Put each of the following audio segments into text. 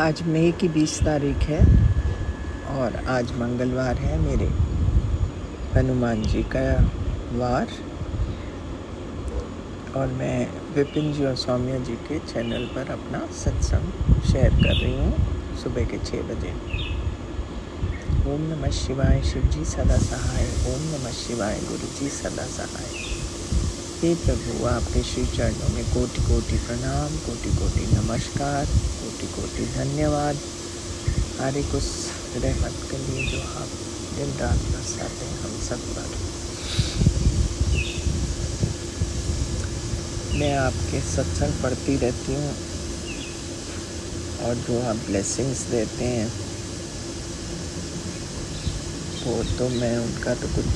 आज मई की 20 तारीख है और आज मंगलवार है, मेरे हनुमान जी का वार। और मैं विपिन जी और सौम्या जी के चैनल पर अपना सत्संग शेयर कर रही हूँ सुबह के 6 बजे। ओम नमः शिवाय, शिव जी सदा सहाय। ओम नमः शिवाय, गुरु जी सदा सहाय। हे प्रभु, आपके श्री चरणों में कोटि कोटि प्रणाम, कोटि कोटि नमस्कार, कोटि कोटि धन्यवाद। हर एक उस रहमत के लिए जो आप दिन रात बरसाते हैं हम सब पर। मैं आपके सत्संग पढ़ती रहती हूँ और जो आप ब्लेसिंग्स देते हैं वो तो मैं उनका तो कुछ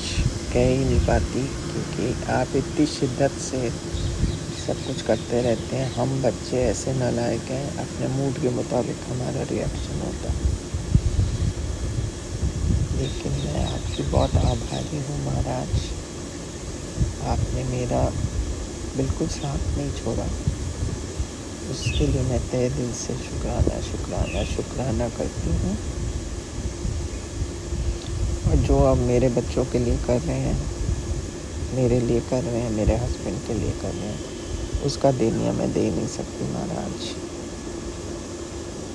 कह ही नहीं पाती, क्योंकि आप इतनी शिद्दत से सब कुछ करते रहते हैं। हम बच्चे ऐसे नालायक हैं, अपने मूड के मुताबिक हमारा रिएक्शन होता है। लेकिन मैं आपकी बहुत आभारी हूँ महाराज, आपने मेरा बिल्कुल साथ नहीं छोड़ा। उसके लिए मैं तहे दिल से शुक्राना शुक्राना शुक्राना करती हूँ। और जो आप मेरे बच्चों के लिए कर रहे हैं, मेरे लिए कर रहे हैं, मेरे हस्बैंड के लिए कर रहे हैं, उसका देनिया मैं दे नहीं सकती महाराज।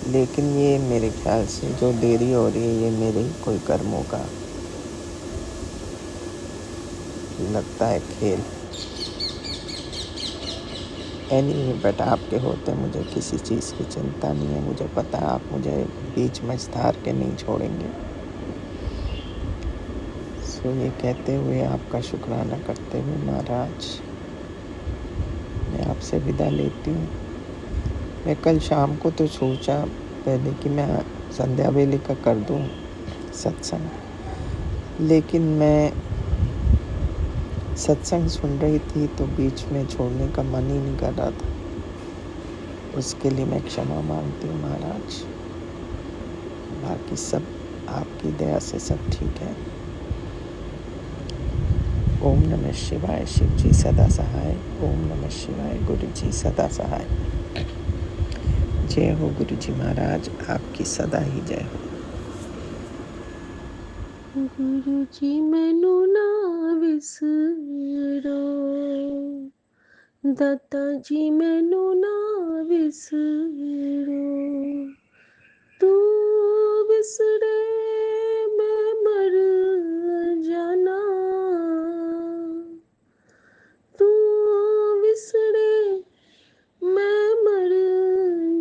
लेकिन ये मेरे ख्याल से जो देरी हो रही है, ये मेरे कोई कर्मों का लगता है खेल। एनीवे, बट आपके होते मुझे किसी चीज़ की चिंता नहीं है। मुझे पता है आप मुझे बीच में धार के नहीं छोड़ेंगे। सो ये कहते हुए, आपका शुक्राना करते हुए महाराज, मैं आपसे विदा लेती हूँ। मैं कल शाम को तो सोचा पहले कि मैं संध्या वेले का कर दूँ सत्संग, लेकिन मैं सत्संग सुन रही थी तो बीच में छोड़ने का मन ही नहीं कर रहा था। उसके लिए मैं क्षमा मांगती हूँ महाराज। बाकी सब आपकी दया से सब ठीक है। ओम नमः शिवाय, शिव जी सदा सहाय। ओम नमः शिवाय, गुरु जी सदा सहाय। जय हो गुरु जी महाराज, आपकी सदा ही जय हो। गुरु जी मैनू ना विसरो, दाता जी मैनू ना विसरो, तू विसरे मैं मर जाना, तू विसरे मैं मर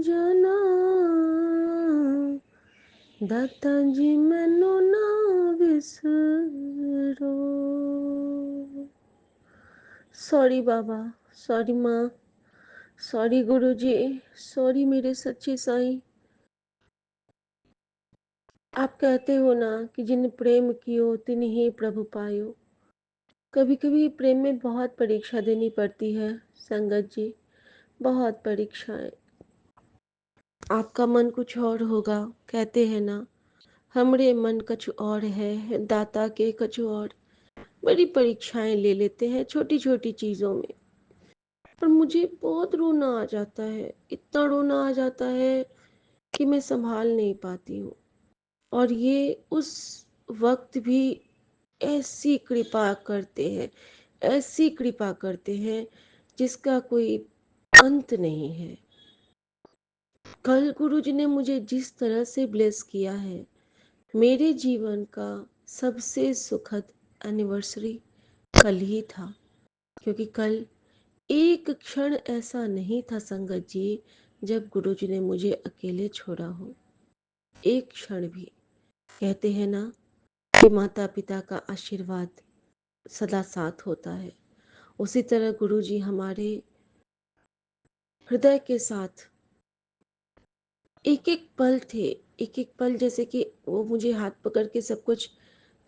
जाना, दाता जी मैनू ना विसरो। सॉरी बाबा, सॉरी माँ, सॉरी गुरु जी, सॉरी मेरे सच्चे साईं। आप कहते हो ना कि जिन प्रेम कियो तिन ही प्रभु पायो। कभी कभी प्रेम में बहुत परीक्षा देनी पड़ती है संगत जी, बहुत परीक्षाएं। आपका मन कुछ और होगा, कहते हैं ना, हमरे मन कुछ और है, दाता के कुछ और। बड़ी परीक्षाएं ले लेते हैं छोटी छोटी चीज़ों में, पर मुझे बहुत रोना आ जाता है, इतना रोना आ जाता है कि मैं संभाल नहीं पाती हूँ। और ये उस वक्त भी ऐसी कृपा करते हैं, ऐसी कृपा करते हैं जिसका कोई अंत नहीं है। कल गुरुजी ने मुझे जिस तरह से ब्लेस किया है, मेरे जीवन का सबसे सुखद एनिवर्सरी कल ही था। क्योंकि कल एक क्षण ऐसा नहीं था संगत जी जब गुरुजी ने मुझे अकेले छोड़ा हो, एक क्षण भी। कहते हैं ना कि माता पिता का आशीर्वाद सदा साथ होता है, उसी तरह गुरुजी हमारे हृदय के साथ एक एक पल थे। एक एक पल जैसे कि वो मुझे हाथ पकड़ के सब कुछ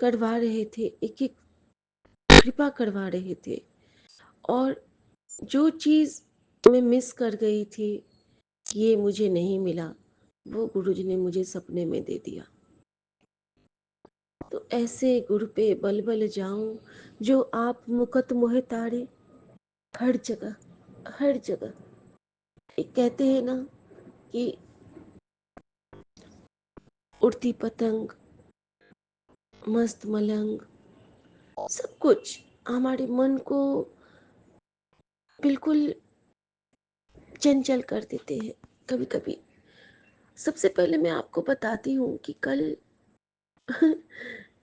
करवा रहे थे, एक एक कृपा करवा रहे थे। और जो चीज़ मैं मिस कर गई थी, ये मुझे नहीं मिला, वो गुरुजी ने मुझे सपने में दे दिया। तो ऐसे गुरु पे बल बल जाऊं, जो आप मुकत मोहे तारे। हर जगह, हर जगह। एक कहते हैं ना कि उड़ती पतंग, मस्त मलंग, सब कुछ हमारे मन को बिल्कुल चंचल कर देते हैं कभी कभी। सबसे पहले मैं आपको बताती हूँ कि कल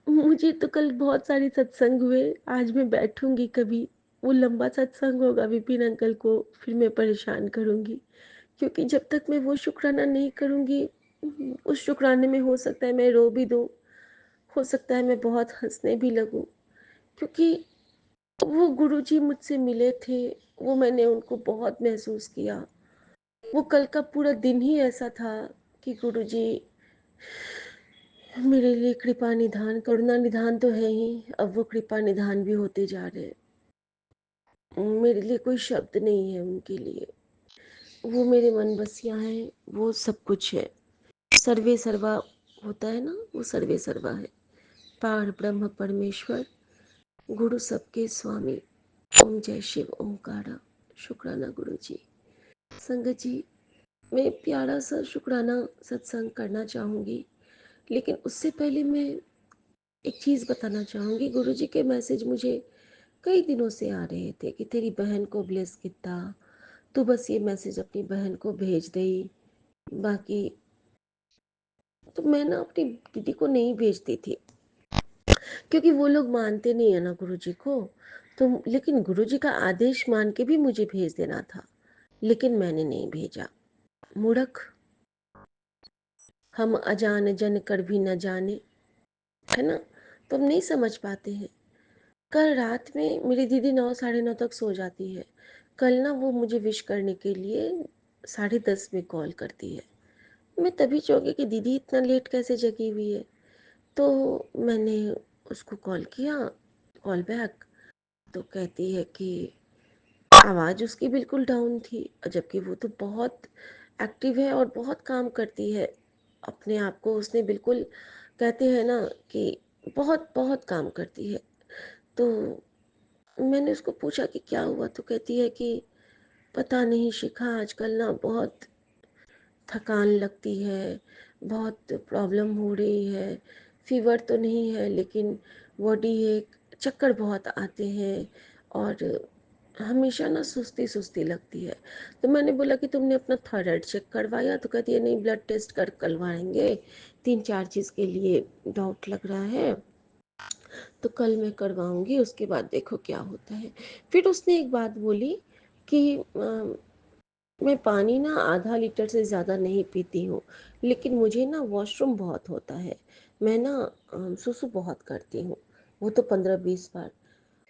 मुझे तो कल बहुत सारे सत्संग हुए। आज मैं बैठूंगी कभी, वो लंबा सत्संग होगा विपिन अंकल को फिर मैं परेशान करूंगी, क्योंकि जब तक मैं वो शुक्राना नहीं करूंगी, उस शुक्राने में हो सकता है मैं रो भी दूं, हो सकता है मैं बहुत हंसने भी लगूं, क्योंकि वो गुरुजी मुझसे मिले थे। वो मैंने उनको बहुत महसूस किया। वो कल का पूरा दिन ही ऐसा था कि गुरुजी मेरे लिए कृपा निधान, करुणा निधान तो है ही, अब वो कृपा निधान भी होते जा रहे हैं। मेरे लिए कोई शब्द नहीं है उनके लिए। वो मेरे मन बसिया हैं, वो सब कुछ है। सर्वे सर्वा होता है ना, वो सर्वे सर्वा है। पार ब्रह्म परमेश्वर, गुरु सबके स्वामी। ओम जय शिव ओमकारा। शुक्राना गुरु जी। संगत जी, मैं प्यारा सा शुक्राना सत्संग करना चाहूँगी, लेकिन उससे पहले मैं एक चीज़ बताना चाहूँगी। गुरुजी के मैसेज मुझे कई दिनों से आ रहे थे कि तेरी बहन को ब्लेस किया, तू बस ये मैसेज अपनी बहन को भेज दे, बाकी तो मैं ना अपनी दीदी को नहीं भेजती थी, क्योंकि वो लोग मानते नहीं है ना गुरुजी को। तो लेकिन गुरुजी का आदेश मान के भी मुझे भेज देना था, लेकिन मैंने नहीं भेजा। मूर्ख हम, अजान जन कर भी न जाने, है ना, तो हम नहीं समझ पाते हैं। कल रात में मेरी दीदी 9 साढ़े 9 तक सो जाती है। कल ना वो मुझे विश करने के लिए 10:30 में कॉल करती है। मैं तभी चौंकी कि दीदी इतना लेट कैसे जगी हुई है। तो मैंने उसको कॉल किया, कॉल बैक, तो कहती है कि आवाज़ उसकी बिल्कुल डाउन थी, जबकि वो तो बहुत एक्टिव है और बहुत काम करती है। अपने आप को उसने बिल्कुल, कहते हैं ना कि बहुत बहुत काम करती है। तो मैंने उसको पूछा कि क्या हुआ, तो कहती है कि पता नहीं शिखा, आजकल ना बहुत थकान लगती है, बहुत प्रॉब्लम हो रही है। फीवर तो नहीं है, लेकिन बॉडी एक चक्कर बहुत आते हैं और हमेशा ना सुस्ती सुस्ती लगती है। तो मैंने बोला कि तुमने अपना थायराइड चेक करवाया, तो कहती है नहीं, ब्लड टेस्ट कर करवाएंगे, 3-4 चीज़ के लिए डाउट लग रहा है, तो कल मैं करवाऊंगी, उसके बाद देखो क्या होता है। फिर उसने एक बात बोली कि मैं पानी ना आधा लीटर से ज़्यादा नहीं पीती हूँ, लेकिन मुझे ना वॉशरूम बहुत होता है, मैं ना सुसु बहुत करती हूँ, वो तो 15-20 बार।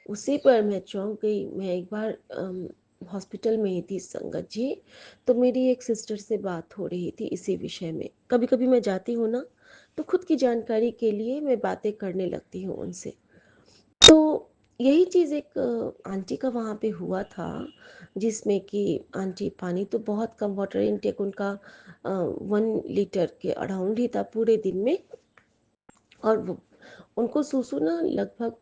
उसी पर मैं चौंक गई। मैं एक बार हॉस्पिटल में ही थी संगत जी, तो मेरी एक सिस्टर से बात हो रही थी इसी विषय में। कभी कभी मैं जाती हूँ ना, तो खुद की जानकारी के लिए मैं बातें करने लगती हूँ उनसे। तो यही चीज़ एक आंटी का वहाँ पे हुआ था, जिसमें कि आंटी पानी तो बहुत कम, वाटर इनटेक उनका 1 लीटर के अराउंड ही था पूरे दिन में, और उनको सूसू ना लगभग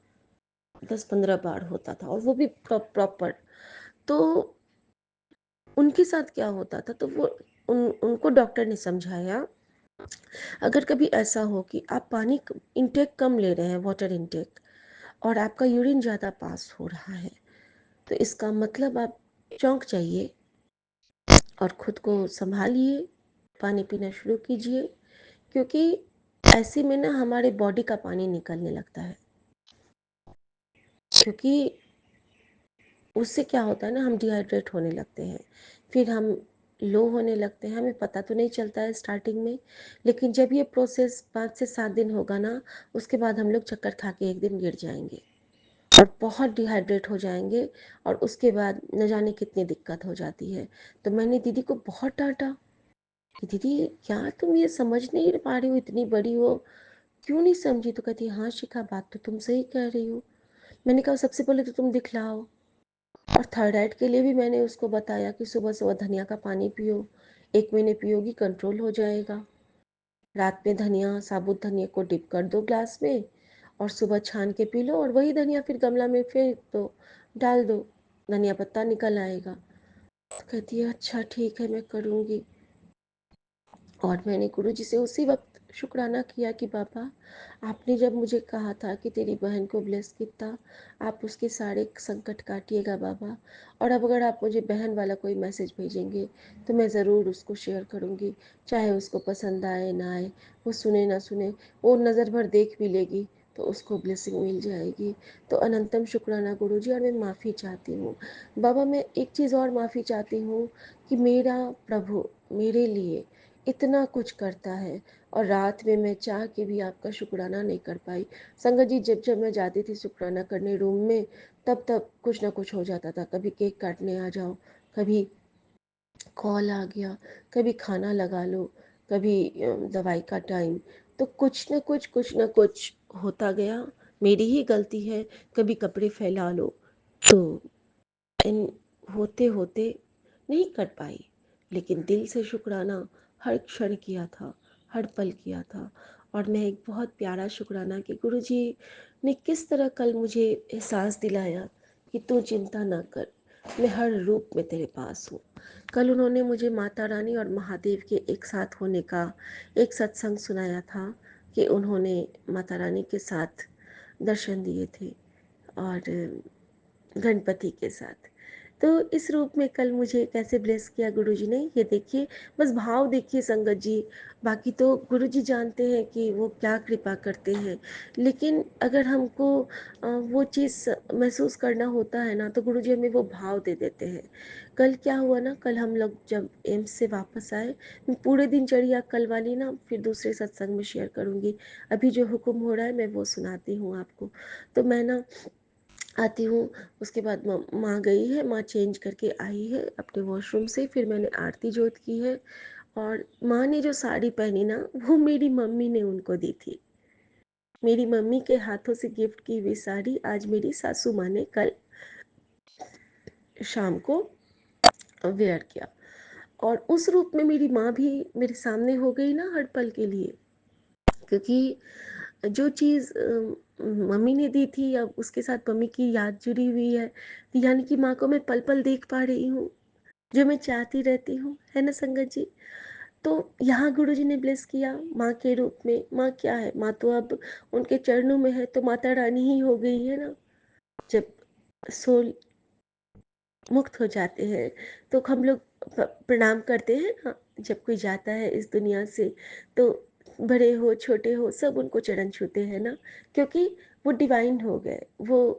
10-15 बार होता था, और वो भी प्रॉपर। तो उनके साथ क्या होता था, तो वो उनको डॉक्टर ने समझाया, अगर कभी ऐसा हो कि आप पानी इंटेक कम ले रहे हैं, वाटर इंटेक, और आपका यूरिन ज़्यादा पास हो रहा है, तो इसका मतलब आप चौंक जाइए और खुद को संभालिए, पानी पीना शुरू कीजिए, क्योंकि ऐसे में ना हमारे बॉडी का पानी निकलने लगता है। क्योंकि उससे क्या होता है ना, हम डिहाइड्रेट होने लगते हैं, फिर हम लो होने लगते हैं। हमें पता तो नहीं चलता है स्टार्टिंग में, लेकिन जब ये प्रोसेस 5 से 7 दिन होगा ना, उसके बाद हम लोग चक्कर खा के एक दिन गिर जाएंगे और बहुत डिहाइड्रेट हो जाएंगे, और उसके बाद न जाने कितनी दिक्कत हो जाती है। तो मैंने दीदी को बहुत डांटा कि दीदी क्या तुम ये समझ नहीं पा रही हो, इतनी बड़ी हो, क्यों नहीं समझी। तो कहती हाँ शिखा, बात तो तुम सही कह रही हो। मैंने कहा सबसे पहले तो तुम दिखलाओ। और थायराइड के लिए भी मैंने उसको बताया कि सुबह सुबह धनिया का पानी पियो, 1 महीने पियोगी कंट्रोल हो जाएगा। रात में धनिया, साबुत धनिया को डिप कर दो ग्लास में, और सुबह छान के पी लो, और वही धनिया फिर गमला में फेंक दो, डाल दो, धनिया पत्ता निकल आएगा। तो कहती है अच्छा ठीक है, मैं करूँगी। और मैंने गुरुजी से उसी वक्त शुक्राना किया कि बाबा, आपने जब मुझे कहा था कि तेरी बहन को ब्लेस किया, आप उसके सारे संकट काटिएगा बाबा। और अब अगर आप मुझे बहन वाला कोई मैसेज भेजेंगे तो मैं ज़रूर उसको शेयर करूँगी, चाहे उसको पसंद आए ना आए, वो सुने ना सुने, वो नज़र भर देख भी लेगी तो उसको ब्लेसिंग मिल जाएगी। तो अनंतम शुक्राना गुरुजी, और मैं माफ़ी चाहती हूँ बाबा। मैं एक चीज़ और माफ़ी चाहती हूँ कि मेरा प्रभु मेरे लिए इतना कुछ करता है और रात में मैं चाह के भी आपका शुक्राना नहीं कर पाई। संगत जी, जब जब मैं जाती थी शुक्राना करने रूम में, तब तब कुछ ना कुछ हो जाता था। कभी केक काटने आ जाओ, कभी कॉल आ गया, कभी खाना लगा लो, कभी दवाई का टाइम, तो कुछ ना कुछ होता गया। मेरी ही गलती है, कभी कपड़े फैला लो, तो इन होते होते नहीं कर पाई। लेकिन दिल से शुक्राना हर क्षण किया था, हर पल किया था। और मैं एक बहुत प्यारा शुक्राना कि गुरुजी ने किस तरह कल मुझे एहसास दिलाया कि तू चिंता ना कर, मैं हर रूप में तेरे पास हूँ। कल उन्होंने मुझे माता रानी और महादेव के एक साथ होने का एक सत्संग सुनाया था कि उन्होंने माता रानी के साथ दर्शन दिए थे और गणपति के साथ। तो इस रूप में कल मुझे कैसे ब्लेस किया गुरुजी ने, ये देखिए, बस भाव देखिए संगत जी। बाकी तो गुरुजी जानते हैं कि वो क्या कृपा करते हैं, लेकिन अगर हमको वो चीज़ महसूस करना होता है ना, तो गुरुजी हमें वो भाव दे देते हैं। कल क्या हुआ ना, कल हम लोग जब एम्स से वापस आए, मैं पूरे दिनचर्या कल वाली ना फिर दूसरे सत्संग में शेयर करूँगी। अभी जो हुक्म हो रहा है मैं वो सुनाती हूँ आपको। तो मैं ना आती हूँ, उसके बाद माँ गई है, माँ चेंज करके आई है अपने वॉशरूम से, फिर मैंने आरती जोत की है। और माँ ने जो साड़ी पहनी ना, वो मेरी मम्मी ने उनको दी थी। मेरी मम्मी के हाथों से गिफ्ट की हुई साड़ी आज मेरी सासू माँ ने कल शाम को वेयर किया। और उस रूप में मेरी माँ भी मेरे सामने हो गई ना हर पल के लिए, क्योंकि जो चीज़ मम्मी ने दी थी, अब उसके साथ मम्मी की याद जुड़ी हुई है, यानी कि माँ को मैं पल पल देख पा रही हूँ, जो मैं चाहती रहती हूँ, है ना संगत जी। तो यहाँ गुरुजी ने ब्लेस किया माँ के रूप में। माँ क्या है, माँ तो अब उनके चरणों में है, तो माता रानी ही हो गई है ना। जब सोल मुक्त हो जाते हैं तो हम लोग प्रणाम करते हैं ना, जब कोई जाता है इस दुनिया से, तो बड़े हो छोटे हो सब उनको चरण छूते हैं ना, क्योंकि वो डिवाइन हो गए, वो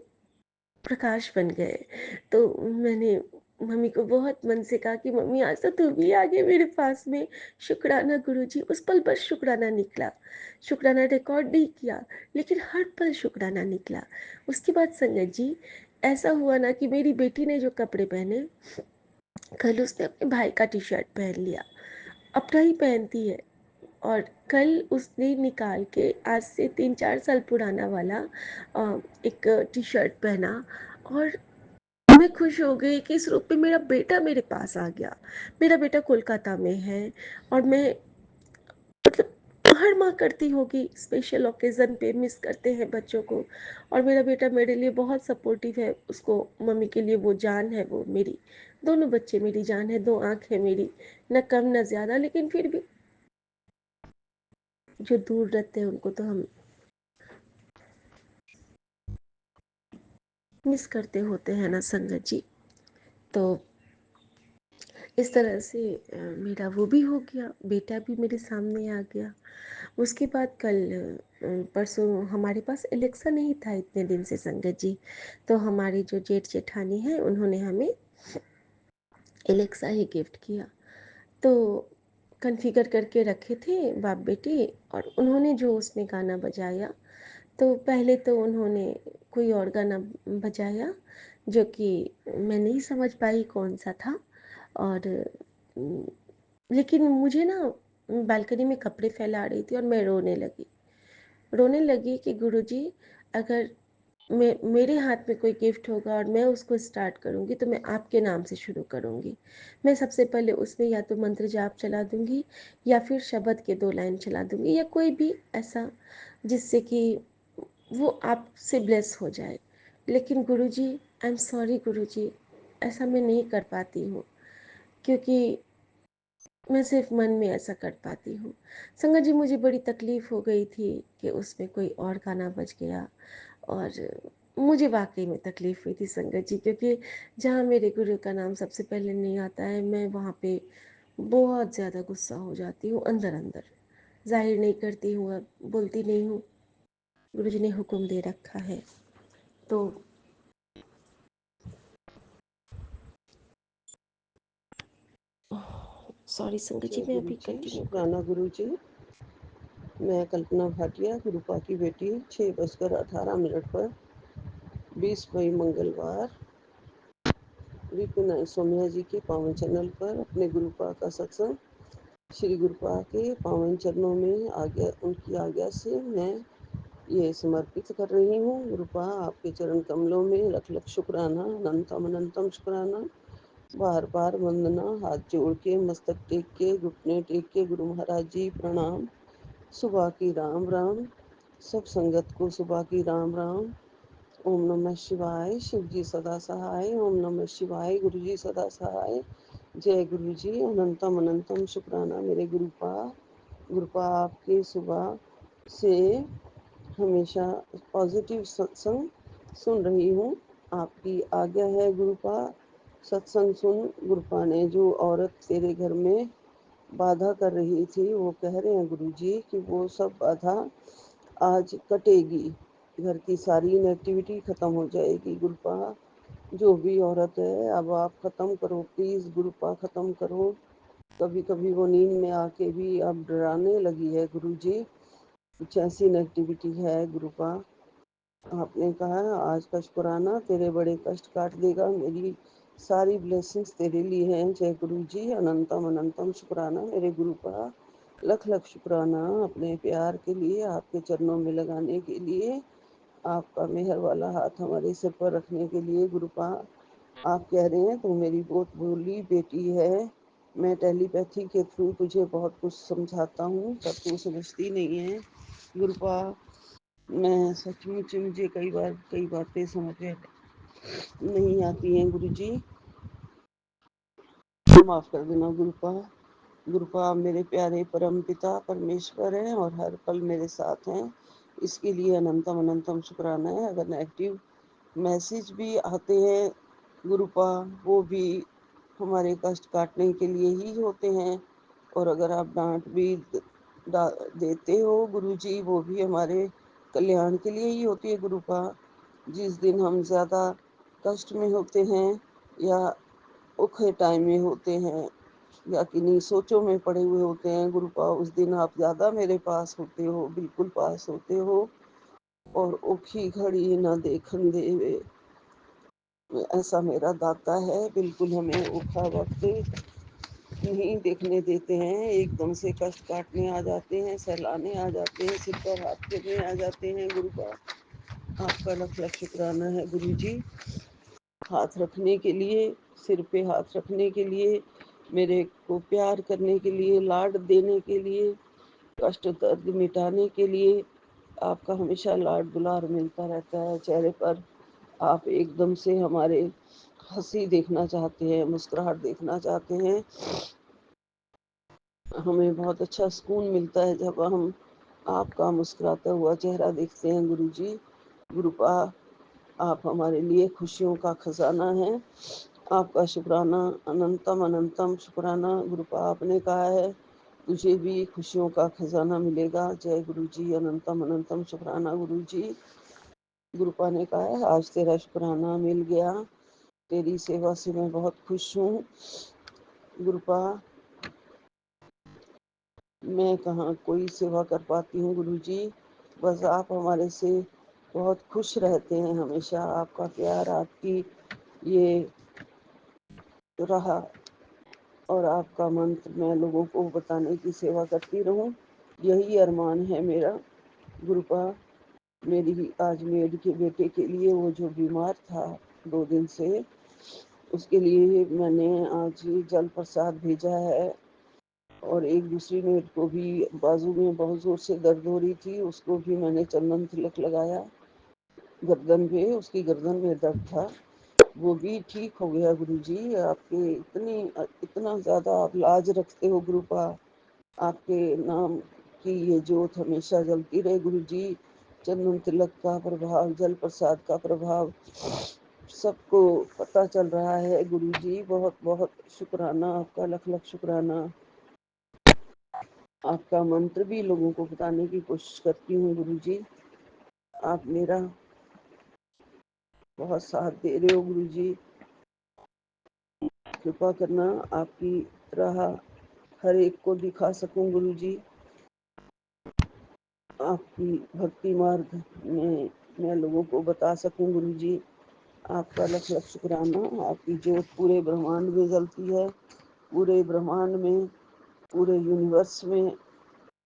प्रकाश बन गए। तो मैंने मम्मी को बहुत मन से कहा कि मम्मी आज तो तू भी आ गई मेरे पास में। शुक्राना गुरुजी, उस पल बस शुक्राना निकला। शुक्राना रिकॉर्ड नहीं किया, लेकिन हर पल शुक्राना निकला। उसके बाद संगत जी ऐसा हुआ ना कि मेरी बेटी ने जो कपड़े पहने, कल उसने अपने भाई का टी शर्ट पहन लिया, अपना ही पहनती है। और कल उसने निकाल के आज से 3-4 साल पुराना वाला एक टी शर्ट पहना। और मैं खुश हो गई कि इस रूप में मेरा बेटा मेरे पास आ गया। मेरा बेटा कोलकाता में है, और मैं मतलब हर माँ करती होगी, स्पेशल ओकेज़न पे मिस करते हैं बच्चों को। और मेरा बेटा मेरे लिए बहुत सपोर्टिव है, उसको मम्मी के लिए वो जान है, वो मेरी दोनों बच्चे मेरी जान है, 2 आँख है मेरी, न कम न ज़्यादा। लेकिन फिर भी जो दूर रहते हैं उनको तो हम मिस करते होते हैं ना संगत जी। तो इस तरह से मेरा वो भी हो गया, बेटा भी मेरे सामने आ गया। उसके बाद कल परसों हमारे पास एलेक्सा नहीं था इतने दिन से संगत जी, तो हमारी जो जेठ जेठानी है उन्होंने हमें एलेक्सा ही गिफ्ट किया। तो कॉन्फ़िगर करके रखे थे बाप बेटी, और उन्होंने जो उसमें गाना बजाया, तो पहले तो उन्होंने कोई और गाना बजाया जो कि मैं नहीं समझ पाई कौन सा था। और लेकिन मुझे ना बालकनी में कपड़े फैला रही थी और मैं रोने लगी कि गुरुजी, अगर मेरे हाथ में कोई गिफ्ट होगा और मैं उसको स्टार्ट करूँगी तो मैं आपके नाम से शुरू करूँगी। मैं सबसे पहले उसमें या तो मंत्र जाप चला दूँगी, या फिर शब्द के 2 लाइन चला दूँगी, या कोई भी ऐसा जिससे कि वो आपसे ब्लेस हो जाए। लेकिन गुरुजी, आई एम सॉरी गुरुजी, ऐसा मैं नहीं कर पाती हूँ, क्योंकि मैं सिर्फ मन में ऐसा कर पाती हूँ। संगत जी, मुझे बड़ी तकलीफ़ हो गई थी कि उसमें कोई और गाना बज गया, और मुझे वाक़ई में तकलीफ़ हुई थी संगत जी, क्योंकि जहाँ मेरे गुरु का नाम सबसे पहले नहीं आता है, मैं वहाँ पे बहुत ज़्यादा गुस्सा हो जाती हूँ अंदर-अंदर। ज़ाहिर नहीं करती हूँ, अब बोलती नहीं हूँ, गुरुजी ने हुक्म दे रखा है। तो सॉरी संगत जी, जय मैं गुरु अभी जी, कंटिन्यू शुक्राना करूँ? गुरु जी। मैं कल्पना भाटिया, गुरुपा की बेटी, 6:18 पर 20 मई मंगलवार विपिन सोमया जी के पावन चैनल पर अपने गुरुपा का सत्संग श्री गुरुपा के पावन चरणों में आज्ञा, उनकी आज्ञा से मैं ये समर्पित कर रही हूँ। गुरुपा, आपके चरण कमलों में लख लख शुक्राना, अनंतम अनंतम शुक्राना, बार बार वंदना, हाथ जोड़ के, मस्तक टेक के, घुटने टेक के, गुरु महाराज जी प्रणाम। सुबह की राम राम, सब संगत को सुबह की राम राम। ओम नमः शिवाय, शिव जी सदा सहाय। ओम नमः शिवाय, गुरु जी सदा सहाय। जय गुरु जी, अनंतम अनंतम शुक्राना मेरे गुरुपा। गुरुपा, आपके सुबह से हमेशा पॉजिटिव सत्संग सुन रही हूँ। आपकी आज्ञा है गुरुपा, सत्संग सुन। गुरुपा ने जो औरत तेरे घर में बाधा कर रही थी, वो कह रहे हैं गुरुजी कि वो सब बाधा आज कटेगी, घर की सारी नेगेटिविटी खत्म हो जाएगी। गुरुपा, जो भी औरत है, अब आप खत्म करो प्लीज गुरुपा, खत्म करो। कभी कभी वो नींद में आके भी अब डराने लगी है गुरुजी, कुछ ऐसी नेगेटिविटी है गुरुपा। आपने कहा आज का शुक्राना तेरे बड़े कष्ट काट देगा, मेरी सारी ब्लेसिंग्स तेरे लिए हैं। जय गुरु जी, अनंतम अनंतम शुक्राना मेरे गुरु का, लख लख शुक्राना अपने प्यार के लिए, आपके चरणों में लगाने के लिए, आपका मेहर वाला हाथ हमारे सिर पर रखने के लिए। गुरुपा, आप कह रहे हैं तू मेरी बहुत भोली बेटी है, मैं टेलीपैथी के थ्रू तुझे बहुत कुछ समझाता हूँ पर तू समझती नहीं है। गुरुपा, मैं सचमुच, मुझे कई बातें समझ में नहीं आती हैं गुरुजी, माफ कर देना गुरुपा। गुरुपा, आप मेरे प्यारे परम पिता परमेश्वर हैं और हर पल मेरे साथ हैं, इसके लिए अनंतम अनंतम शुक्राना है। अगर नेगेटिव मैसेज भी आते हैं गुरुपा, वो भी हमारे कष्ट काटने के लिए ही होते हैं, और अगर आप डांट भी देते हो गुरुजी, वो भी हमारे कल्याण के लिए ही होती है गुरुपा। जिस दिन हम ज़्यादा कष्ट में होते हैं या औखे टाइम में होते हैं या किन्हीं सोचों में पड़े हुए होते हैं गुरुपा, उस दिन आप ज़्यादा मेरे पास होते हो, बिल्कुल पास होते हो। और औखी घड़ी ना देखन देवे, ऐसा मेरा दाता है, बिल्कुल हमें औखा वक्त नहीं देखने देते हैं। एकदम से कष्ट काटने आ जाते हैं, सहलाने आ जाते हैं, सिर पर हाथ फेरने आ जाते हैं। गुरुपा, आपका लख लख शुक्राना है गुरु जी, हाथ रखने के लिए, सिर पे हाथ रखने के लिए, मेरे को प्यार करने के लिए, लाड देने के लिए, कष्ट दर्द मिटाने के लिए। आपका हमेशा लाड दुलार मिलता रहता है चेहरे पर। आप एकदम से हमारे हंसी देखना चाहते हैं, मुस्कुराहट देखना चाहते हैं। हमें बहुत अच्छा सुकून मिलता है जब हम आपका मुस्कुराता हुआ चेहरा देखते हैं गुरुजी। गुरुपा, आप हमारे लिए खुशियों का खजाना है, आपका शुक्राना, अनंतम अनंतम शुक्राना। गुरुपा, आपने कहा है तुझे भी खुशियों का खजाना मिलेगा। जय गुरु जी, अनंतम अनंतम शुक्राना गुरु जी। गुरुपा ने कहा है आज तेरा शुक्राना मिल गया, तेरी सेवा से मैं बहुत खुश हूँ। गुरुपा, मैं कहाँ कोई सेवा कर पाती हूँ गुरु जी, बस आप हमारे से बहुत खुश रहते हैं हमेशा। आपका प्यार, आपकी ये रहा, और आपका मंत्र मैं लोगों को बताने की सेवा करती रहूं, यही अरमान है मेरा। गुरुपा, मेरी आज मेड के बेटे के लिए, वो जो बीमार था 2 दिन से, उसके लिए मैंने आज जल प्रसाद भेजा है। और एक दूसरी मेड को भी बाजू में बहुत जोर से दर्द हो रही थी, उसको भी मैंने चंदन तिलक लगाया गर्दन पे, उसकी गर्दन में दर्द था। वो भी ठीक हो गया गुरुजी। आपके इतना ज़्यादा आप लाज रखते हो गुरुपा। आपके नाम की ये ज्योत हमेशा जलती रहे गुरुजी। चंदन तिलक का प्रभाव, जल प्रसाद का प्रभाव सबको पता चल रहा है गुरुजी। बहुत बहुत शुक्राना आपका, लख लख शुक्राना। आपका मंत्र भी लोगों को बताने की कोशिश करती हूँ गुरुजी। आप मेरा बहुत साथ दे रहे हो गुरुजी। कृपा करना आपकी राह हर एक को दिखा सकूं गुरुजी। आपकी भक्ति मार्ग में मैं लोगों को बता सकूं गुरुजी। आपका लख लख शुक्राना। आपकी ज्योत पूरे ब्रह्मांड में जलती है, पूरे ब्रह्मांड में, पूरे यूनिवर्स में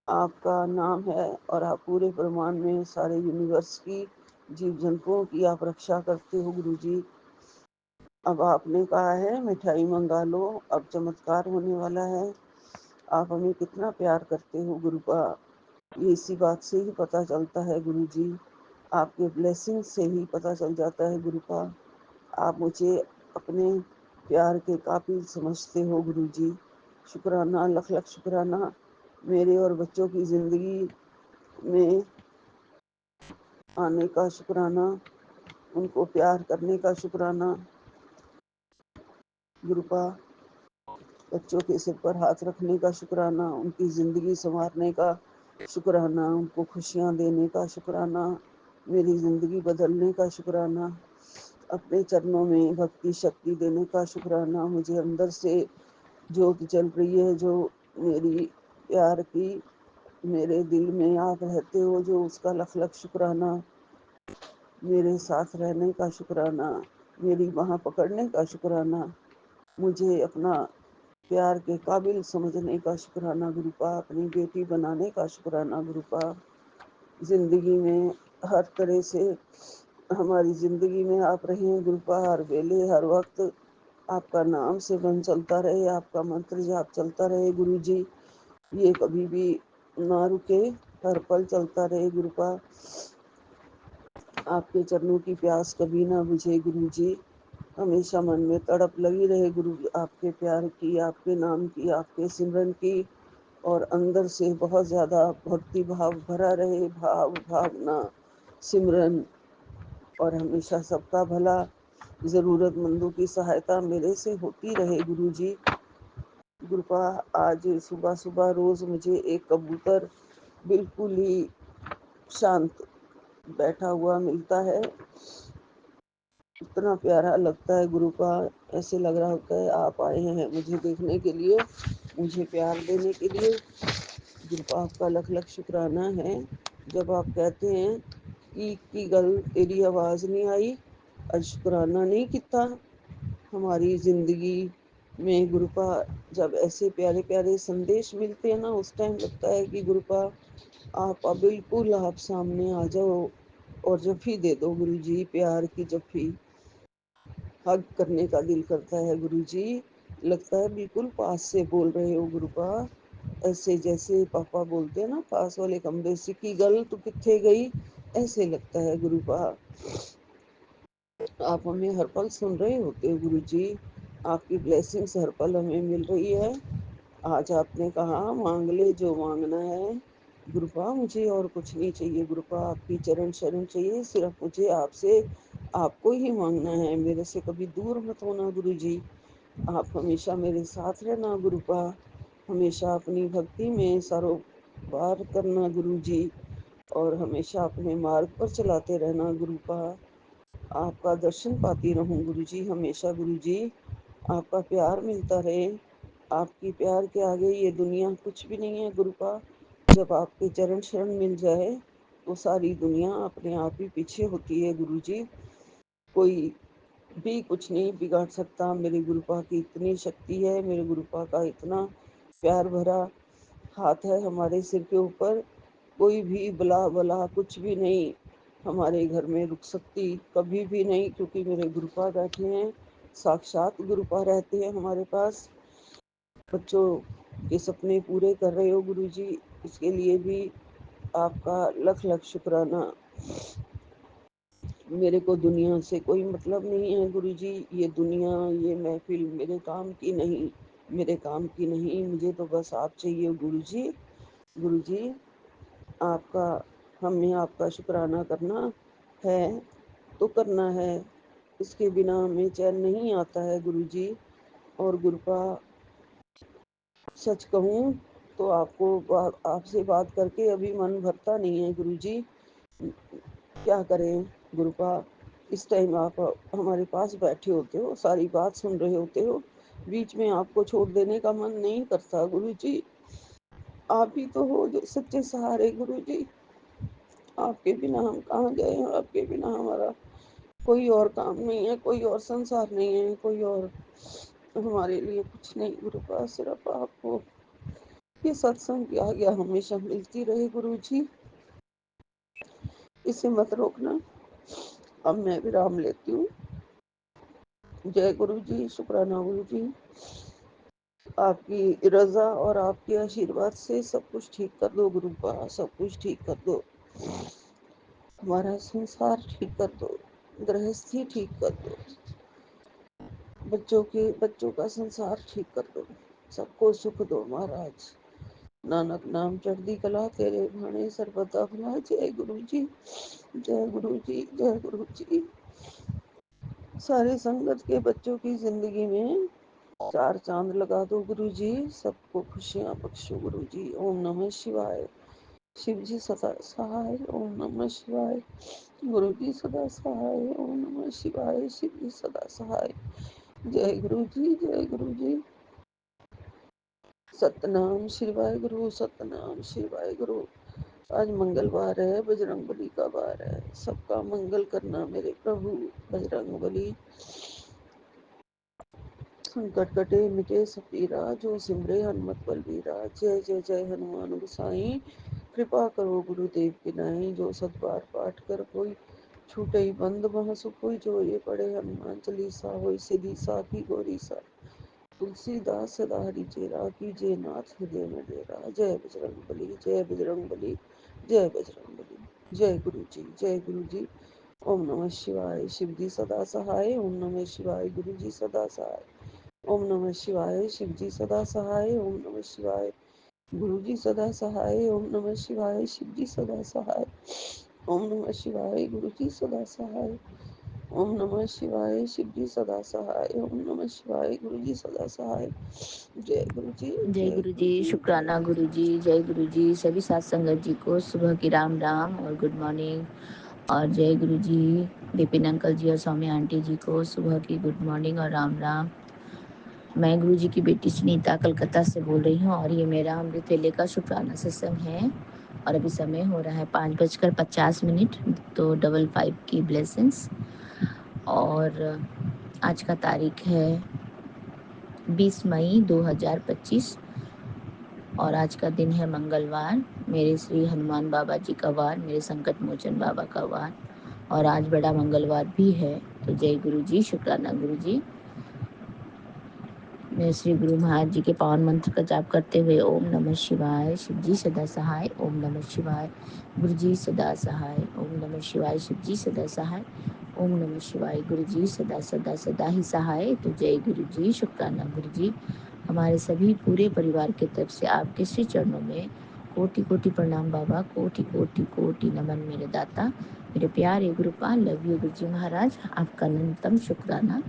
आपका नाम है। और आप पूरे ब्रह्मांड में सारे यूनिवर्स की, जीव जंतुओं की आप रक्षा करते हो गुरुजी। अब आपने कहा है मिठाई मंगा लो, अब चमत्कार होने वाला है। आप हमें कितना प्यार करते हो गुरुपा, ये इसी बात से ही पता चलता है गुरुजी। आपके ब्लेसिंग से ही पता चल जाता है गुरुपा। आप मुझे अपने प्यार के काबिल समझते हो गुरुजी। शुक्राना, लख लख शुक्राना। मेरे और बच्चों की ज़िंदगी में आने का शुक्राना, उनको प्यार करने का शुक्राना गुरुपा। बच्चों के सिर पर हाथ रखने का शुक्राना, उनकी ज़िंदगी संवारने का शुक्राना, उनको खुशियाँ देने का शुक्राना, मेरी ज़िंदगी बदलने का शुक्राना, अपने चरणों में भक्ति शक्ति देने का शुक्राना। मुझे अंदर से ज्योत जल रही है जो मेरी प्यार की, मेरे दिल में आप रहते हो जो, उसका लख लख शुक्राना। मेरे साथ रहने का शुक्राना, मेरी बाँह पकड़ने का शुक्राना, मुझे अपना प्यार के काबिल समझने का शुक्राना गुरुपा, अपनी बेटी बनाने का शुक्राना गुरुपा। ज़िंदगी में हर तरह से हमारी ज़िंदगी में आप रहें गुरुपा। हर वेले हर वक्त आपका नाम सिमरन चलता रहे, आपका मंत्र जाप चलता रहे गुरुजी। ये कभी भी ना रुके, हर पल चलता रहे गुरुपा। आपके चरणों की प्यास कभी ना बुझे गुरुजी। हमेशा मन में तड़प लगी रहे गुरु आपके प्यार की, आपके नाम की, आपके सिमरन की। और अंदर से बहुत ज़्यादा भक्ति भाव भरा रहे, भावना, सिमरन। और हमेशा सबका भला, ज़रूरतमंदों की सहायता मेरे से होती रहे गुरुजी। कृपा। आज सुबह सुबह रोज़ मुझे एक कबूतर बिल्कुल ही शांत बैठा हुआ मिलता है। इतना प्यारा लगता है गुरु का। ऐसे लग रहा होता है आप आए हैं मुझे देखने के लिए, मुझे प्यार देने के लिए। गुरु का आपका लख लख शुक्राना है। जब आप कहते हैं कि गल तेरी आवाज़ नहीं आई, आज शुक्राना नहीं किता। हमारी ज़िंदगी में गुरुपा जब ऐसे प्यारे प्यारे संदेश मिलते हैं ना, उस टाइम लगता है कि गुरुपा आप बिल्कुल आप सामने आ जाओ और जफ़ी दे दो गुरु जी, प्यार की जफ़ी। हग करने का दिल करता है गुरुजी। लगता है बिल्कुल पास से बोल रहे हो गुरुपा, ऐसे जैसे पापा बोलते हैं ना पास वाले कमरे से कि गल तू किथे गई, ऐसे लगता है गुरुपा। आप हमें हर पल सुन रहे होते हो गुरुजी। आपकी ब्लेसिंग्स हर पल हमें मिल रही है। आज आपने कहा मांग ले जो मांगना है गुरुपा, मुझे और कुछ नहीं चाहिए गुरुपा, आपकी चरण शरण चाहिए। सिर्फ मुझे आपसे आपको ही मांगना है, मेरे से कभी दूर मत होना गुरुजी। आप हमेशा मेरे साथ रहना गुरुपा, हमेशा अपनी भक्ति में सरोबार करना गुरुजी। और हमेशा अपने मार्ग पर चलाते रहना गुरुपा। आपका दर्शन पाती रहूं गुरुजी हमेशा गुरुजी। आपका प्यार मिलता रहे। आपकी प्यार के आगे ये दुनिया कुछ भी नहीं है गुरुपा। जब आपके चरण शरण मिल जाए तो सारी दुनिया अपने आप ही पीछे होती है गुरुजी। कोई भी कुछ नहीं बिगाड़ सकता। मेरे गुरुपा की इतनी शक्ति है, मेरे गुरुपा का इतना प्यार भरा हाथ है हमारे सिर के ऊपर। कोई भी बला बला कुछ भी नहीं हमारे घर में रुक सकती, कभी भी नहीं, क्योंकि मेरे गुरुपा बैठे हैं, साक्षात गुरुपा रहते हैं हमारे पास। बच्चों के सपने पूरे कर रहे हो गुरुजी, इसके लिए भी आपका लख लख शुक्राना। मेरे को दुनिया से कोई मतलब नहीं है गुरुजी। ये दुनिया, ये महफिल मेरे काम की नहीं, मेरे काम की नहीं। मुझे तो बस आप चाहिए गुरुजी। गुरुजी, आपका, हमें आपका शुक्राना करना है तो करना है। इसके बिना हमें चैन नहीं आता है गुरुजी। और गुरुपा, सच कहूँ तो आपसे बात करके अभी मन भरता नहीं है गुरुजी। क्या करें गुरुपा, इस टाइम आप हमारे पास बैठे होते हो, सारी बात सुन रहे होते हो, बीच में आपको छोड़ देने का मन नहीं करता गुरुजी। आप ही तो हो जो सच्चे सहारे गुरुजी। आपके बिना हम कहाँ जाए, और आपके बिना हमारा कोई और काम नहीं है, कोई और संसार नहीं है, कोई और हमारे लिए कुछ नहीं गुरुपा। सिर्फ आपको ये सत्संग की आज्ञा हमेशा मिलती रहे गुरुजी। इसे मत रोकना। अब मैं विराम लेती हूँ। जय गुरु जी, शुक्राना गुरु जी। आपकी रजा और आपके आशीर्वाद से सब कुछ ठीक कर दो गुरुपा, सब कुछ ठीक कर दो। हमारा संसार ठीक कर दो, गृहस्थी ठीक कर दो, बच्चों का संसार ठीक कर दो, सबको सुख दो महाराज। नानक नाम चढ़दी कला, तेरे भाने सर्वदा भला। जय गुरु जी, जय गुरु जी, जय गुरु जी। सारे संगत के बच्चों की जिंदगी में चार चांद लगा दो गुरु जी, सबको खुशियां बख्शो गुरु जी। ओम नमः शिवाय। शिव जी सदा सहाय। ओम नमः शिवाय। गुरु जी सदा सहाय। ओम नमः शिवाय। शिव जी सदा सहाय। जय गुरु जी, जय गुरु जी। सतनाम शिवाय गुरु, सतनाम शिवाय गुरु। आज मंगलवार है, बजरंगबली का वार है। सबका मंगल करना मेरे प्रभु बजरंगबली। संकट कटे मिटे सब पीरा, जो सिमरे हनुमत बलबीरा। जय जय जय हनुमान गोसाई, कृपा करो गुरुदेव की नाई। जो सतबार पाठ कर कोई, छूटे बंद मह सुखोई। जो ये पढ़े हनुमान चालीसा, होई सिद्धि साखी गौरी सा। तुलसीदास सदा हरि चेरा, कीजिए नाथ हृदय में डेरा। जय बजरंगबली, जय बजरंगबली, जय बजरंगबली। जय गुरु जी, जय गुरु जी। ओम नमः शिवाय। शिव जी सदा सहाय। ओम नमः शिवाय। गुरु जी सदा सहाय। ओम नमः शिवाय। शिव जी सदा सहाय। ओम नमः शिवाय। गुरु जी सदा सहाय। ओम नमः शिवाय। शिव जी सदा सहाय। ओम नमः शिवाय। गुरु जी सदा सहाय। ओम नमः शिवाय। शिव जी सदा सहाय। ओम नमः शिवाय। गुरु जी सदा सहाय। जय गुरु जी, जय जय गुरु गुरु जी, जी, जय शुक्राना गुरु जी, जय गुरु जी। सभी साथ संगत जी को सुबह की राम राम और गुड मॉर्निंग। और जय गुरु जी, विपिन अंकल जी और सौम्या आंटी जी को सुबह की गुड मॉर्निंग और राम राम। मैं गुरु जी की बेटी सुनीता कलकत्ता से बोल रही हूँ और ये मेरा अमृत वेले का शुक्राना सत्संग है। और अभी समय हो रहा है 5:50। तो 555 की ब्लेसिंग्स। और आज का तारीख है 20 मई 2025 और आज का दिन है मंगलवार। मेरे श्री हनुमान बाबा जी का वार, मेरे संकट मोचन बाबा का वार। और आज बड़ा मंगलवार भी है। तो जय गुरु जी, शुक्राना गुरु जी। मैं श्री गुरु महाराज जी के पावन मंत्र का जाप करते हुए ओम नमः शिवाय। शिव जी सदा सहाय। ओम नमः शिवाय। गुरु जी सदा सहाय। ओम नमः शिवाय। शिव जी सदा सहाय। ओम नमः शिवाय। गुरु जी सदा सदा सदा ही सहाय। तो जय गुरु जी, शुक्राना गुरु जी। हमारे सभी पूरे परिवार की तरफ से आपके श्री चरणों में कोटि कोटि प्रणाम बाबा। कोटि कोटि कोटि नमन मेरे दाता, मेरे प्यारे गुरुपाल। लव यू गुरु जी महाराज। आपका अनंतम शुक्राना।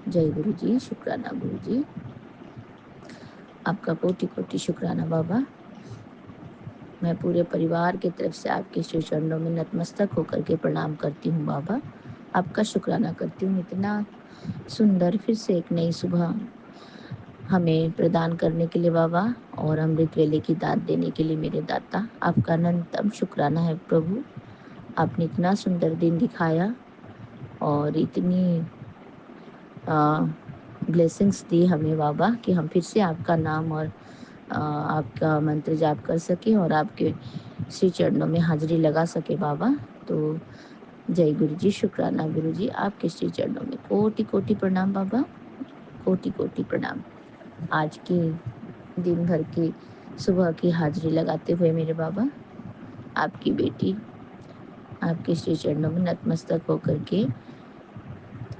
जय गुरु जी, शुक्राना गुरु जी। आपका कोटि कोटि शुक्राना बाबा। मैं पूरे परिवार की तरफ से आपके श्री चरणों में नतमस्तक होकर के प्रणाम करती हूँ बाबा। आपका शुक्राना करती हूँ, इतना सुंदर फिर से एक नई सुबह हमें प्रदान करने के लिए बाबा, और अमृत वेले की दात देने के लिए मेरे दाता। आपका अनंतम शुक्राना है प्रभु। आपने इतना सुंदर दिन दिखाया और इतनी ब्लेसिंग्स दी हमें बाबा कि हम फिर से आपका नाम और आपका मंत्र जाप कर सके और आपके श्री चरणों में हाजिरी लगा सके बाबा। तो जय गुरु जी, शुक्राना गुरु जी। आपके श्री चरणों में कोटि कोटि प्रणाम बाबा, कोटि कोटि प्रणाम। आज की दिन भर की सुबह की हाजिरी लगाते हुए मेरे बाबा, आपकी बेटी आपके श्री चरणों में नतमस्तक होकर के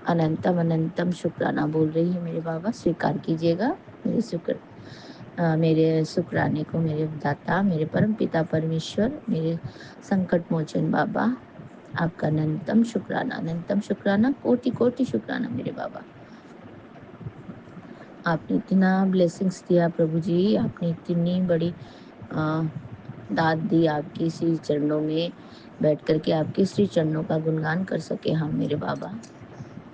अनंतम अनंतम शुक्राना बोल रही है मेरे बाबा। स्वीकार कीजिएगा मेरे शुक्राने को, मेरे दाता, मेरे परम पिता परमेश्वर, मेरे संकट मोचन बाबा, आपका अनंतम शुक्राना, कोटि कोटि शुक्राना मेरे बाबा। आपने इतना ब्लेसिंग्स दिया प्रभु जी, आपने इतनी बड़ी दाद दी, आपके श्री चरणों में बैठ करके आपके श्री चरणों का गुणगान कर सके हम मेरे बाबा।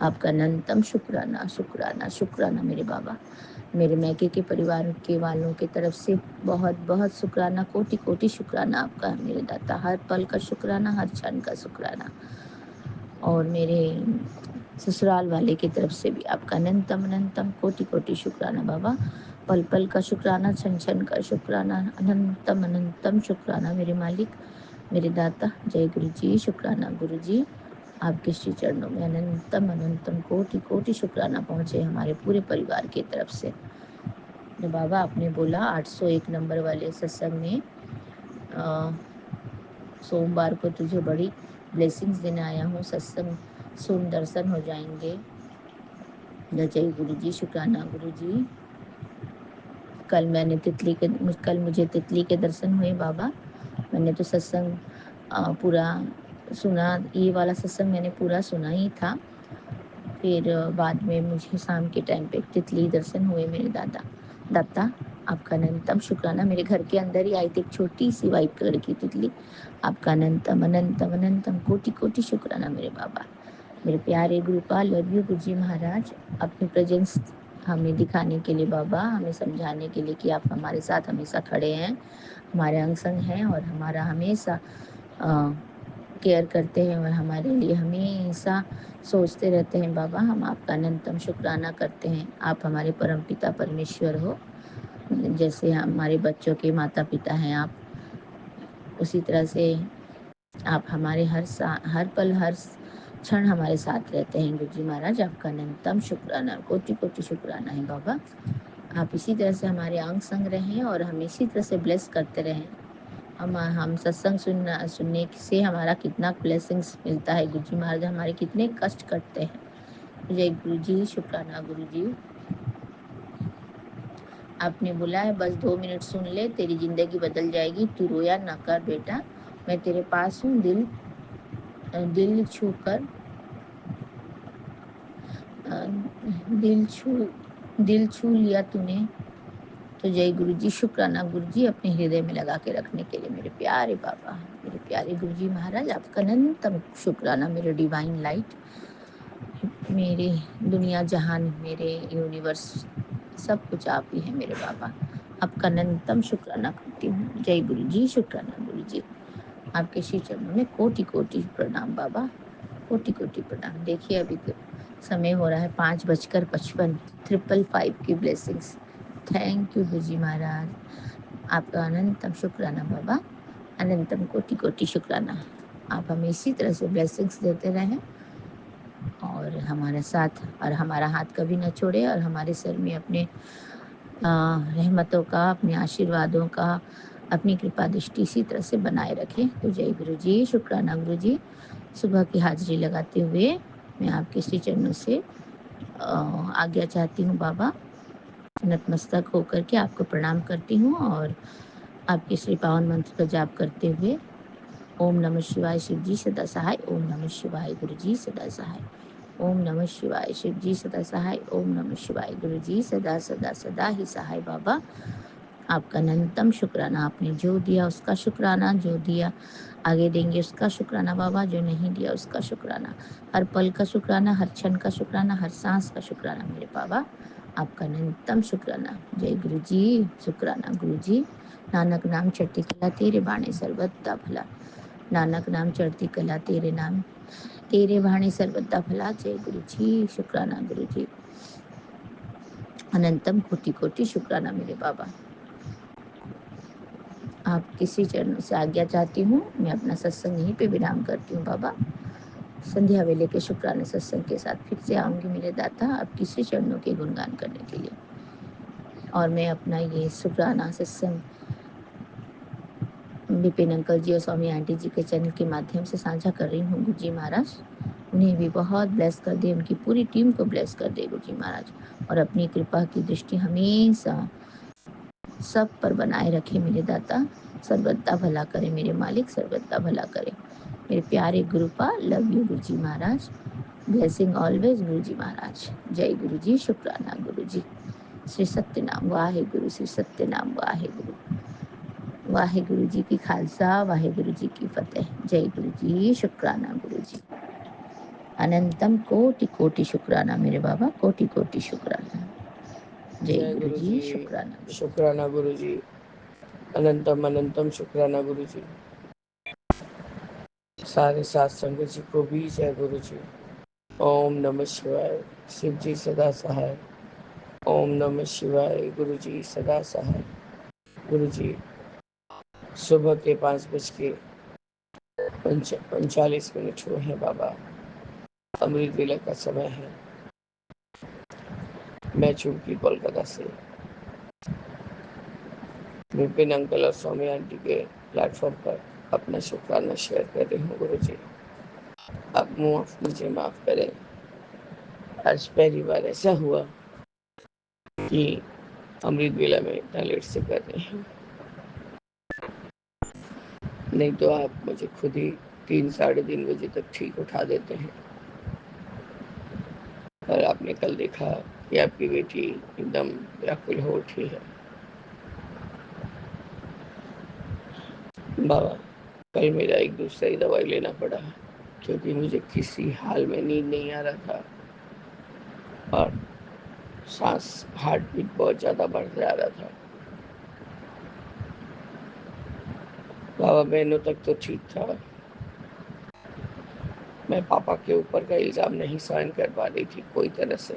आपका अनंतम शुक्राना मेरे बाबा। मेरे मैके के परिवार के वालों की तरफ से बहुत बहुत शुक्राना, कोटि कोटि शुक्राना आपका मेरे दाता। हर पल का शुक्राना, हर क्षण का शुक्राना। और मेरे ससुराल वाले की तरफ से भी आपका अनंतम अनंतम कोटि कोटि शुक्राना बाबा। पल पल का शुक्राना, क्षण क्षण का शुक्राना, अनंतम अनंतम शुक्राना मेरे मालिक, मेरे दाता। जय गुरु जी, शुक्राना गुरु जी। आपके श्री चरणों में अनंतम अनंतम कोटि कोटि शुक्राना पहुँचे हमारे पूरे परिवार की तरफ से। जो बाबा आपने बोला 801 नंबर वाले सत्संग में सोमवार को तुझे बड़ी ब्लेसिंग्स देने आया हूँ, सत्संग सुन दर्शन हो जाएंगे। जय गुरु जी, शुक्राना गुरु जी। कल मुझे तितली के दर्शन हुए बाबा। मैंने तो सत्संग पूरा सुना, ये वाला सत्संग मैंने पूरा सुना ही था। फिर बाद में मुझे शाम के टाइम पे तितली दर्शन हुए मेरे दाता। आपका अनंतम शुक्राना। मेरे घर के अंदर ही आई थी एक छोटी सी वाइट कलर की तितली। आपका अनंतम अनंतम अनंतम कोटि कोटि शुक्राना मेरे बाबा। मेरे प्यारे गुरुपाल, लव यू गुरुजी महाराज। अपनी प्रेजेंस हमें दिखाने के लिए बाबा, हमें समझाने के लिए कि आप हमारे साथ हमेशा खड़े हैं, हमारे अंग संग हैं और हमारा हमेशा केयर करते हैं और हमारे लिए हमेशा सोचते रहते हैं बाबा। हम आपका अनंतम शुक्राना करते हैं। आप हमारे परम पिता परमेश्वर हो, जैसे हमारे बच्चों के माता पिता हैं आप, उसी तरह से आप हमारे हर पल हर क्षण हमारे साथ रहते हैं गुरुजी महाराज। आपका अनंतम शुक्राना, कोटि कोटि शुक्राना है बाबा। आप इसी तरह से हमारे अंग संग रहें और हम इसी तरह से ब्लेस करते रहें। हम सत्संग सुनने से हमारा कितना ब्लेसिंग्स मिलता है गुरुजी महाराज, हमारे कितने कष्ट कटते हैं। जय गुरु जी, शुक्राना गुरु जी। आपने बोला है बस 2 मिनट सुन ले, तेरी जिंदगी बदल जाएगी। तू रोया ना कर बेटा, मैं तेरे पास हूँ। दिल छू कर दिल छू लिया तूने तो जय गुरु जी, शुक्राना गुरु जी। अपने हृदय में लगा के रखने के लिए मेरे प्यारे बाबा, मेरे प्यारे गुरु जी महाराज, आपका अनंतम शुक्राना। मेरे डिवाइन लाइट, मेरे दुनिया जहान, मेरे यूनिवर्स, सब कुछ आप ही हैं मेरे बाबा। आपका अनंतम शुक्राना करती हूँ। जय गुरु जी, शुक्राना गुरु जी। आपके श्री चरणों में कोटि कोटि प्रणाम बाबा, कोटि कोटि प्रणाम। देखिए अभी समय हो रहा है 5:55, 555 की ब्लेसिंग्स। थैंक यू गुरुजी महाराज, आपका अनंतम शुक्राना बाबा, अनंतम कोटि कोटि शुक्राना। आप हमें इसी तरह से ब्लेसिंग्स देते रहें और हमारे साथ, और हमारा हाथ कभी न छोड़े और हमारे सर में अपने रहमतों का, अपने आशीर्वादों का, अपनी कृपा दृष्टि इसी तरह से बनाए रखें। तो जय गुरु जी, शुक्राना गुरु जी। सुबह की हाजिरी लगाते हुए मैं आपके श्री चरणों से आज्ञा चाहती हूँ बाबा। नतमस्तक होकर के आपको प्रणाम करती हूँ और आपके श्री पावन मंत्र का जाप करते हुए ओम नमः शिवाय शिव जी सदा सहाय, ओम नमः शिवाय गुरु जी सदा सहाय, ओम नमः शिवाय शिव जी सदा सहाय, ओम नमः शिवाय गुरु जी सदा सदा सदा ही सहाय बाबा। आपका अनंतम शुक्राना। आपने जो दिया उसका शुक्राना, जो दिया आगे देंगे उसका शुक्राना बाबा, जो नहीं दिया उसका शुक्राना। हर पल का शुक्राना, हर क्षण का शुक्राना, हर सांस का शुक्राना मेरे बाबा। आपका अनंतम शुक्राना। जय गुरु जी, शुक्राना गुरु जी। नानक नाम चढ़ती कला तेरे बाणे सर्वदा भला, नानक नाम चढ़ती कला तेरे नाम, तेरे बाणे सर्वदा भला। जय गुरु जी, शुक्राना गुरु जी। अनंतम कोटि कोटि शुक्राना मेरे बाबा। आप किसी चरणों से आज्ञा चाहती हूँ, मैं अपना सत्संग यहीं पे विराम करती हूँ बाबा। संध्या वेले के शुक्राने सत्संग के साथ फिर से आऊंगी मेरे दाता, आप किसी चरणों के गुणगान करने के लिए। और मैं अपना ये शुक्राना सत्संग विपिन अंकल जी और स्वामी आंटी जी के चैनल के माध्यम से साझा कर रही हूँ। गुरु जी महाराज उन्हें भी बहुत ब्लेस कर दे, उनकी पूरी टीम को ब्लेस कर दे गुरु जी महाराज, और अपनी कृपा की दृष्टि हमेशा सब पर बनाए रखे मेरे दाता। सर्वदा भला करे मेरे मालिक, सर्वदा भला करे मेरे प्यारे गुरुपा। Love you Guru ji Maharaj, blessing always गुरु जी महाराज। जय गुरु जी, शुक्राना गुरु जी। श्री सत्यनाम वाहे गुरु, श्री सत्यनाम वाहे गुरु। वाहे गुरु जी की खालसा, वाहे गुरु जी की फतेह। जय गुरु जी, शुक्राना गुरु जी। अनंतम कोटि कोटि शुक्राना मेरे बाबा, कोटि कोटि शुक्राना। जय गुरु जी, शुक्राना गुरु। शुक्राना गुरु जी, अनंतम अनंतम शुक्राना गुरु जी। सारे सात संगत जी को भी जय गुरु जी। ओम नमः शिवाय, शिव जी सदा सहाय। ओम नमः शिवाय, गुरु जी सदा सहाय। गुरु जी सुबह के 5:39 हुए हैं बाबा, अमृत वेला का समय है। मैं चूंकि कोलकाता से विपिन अंकल और स्वामी आंटी के प्लेटफॉर्म पर अपना शुक्राना शेयर कर रही हूँ। गुरु जी आप मुझे माफ करें, आज पहली बार ऐसा हुआ कि अमृत वेला में इतना लेट से कर रहे हैं, नहीं तो आप मुझे खुद ही 3 साढ़े 3 बजे तक ठीक उठा देते हैं। और आपने कल देखा कि आपकी बेटी एकदम व्याकुल हो उठी है। बाबा कल मेरा एक दूसरा ही दवाई लेना पड़ा, क्योंकि मुझे किसी हाल में नींद नहीं आ रहा था और सांस हार्ट बीट बहुत ज़्यादा बढ़ जा रहा था। बाबा बहनों तक तो ठीक था, मैं पापा के ऊपर का इल्ज़ाम नहीं सहन कर पा रही थी कोई तरह से।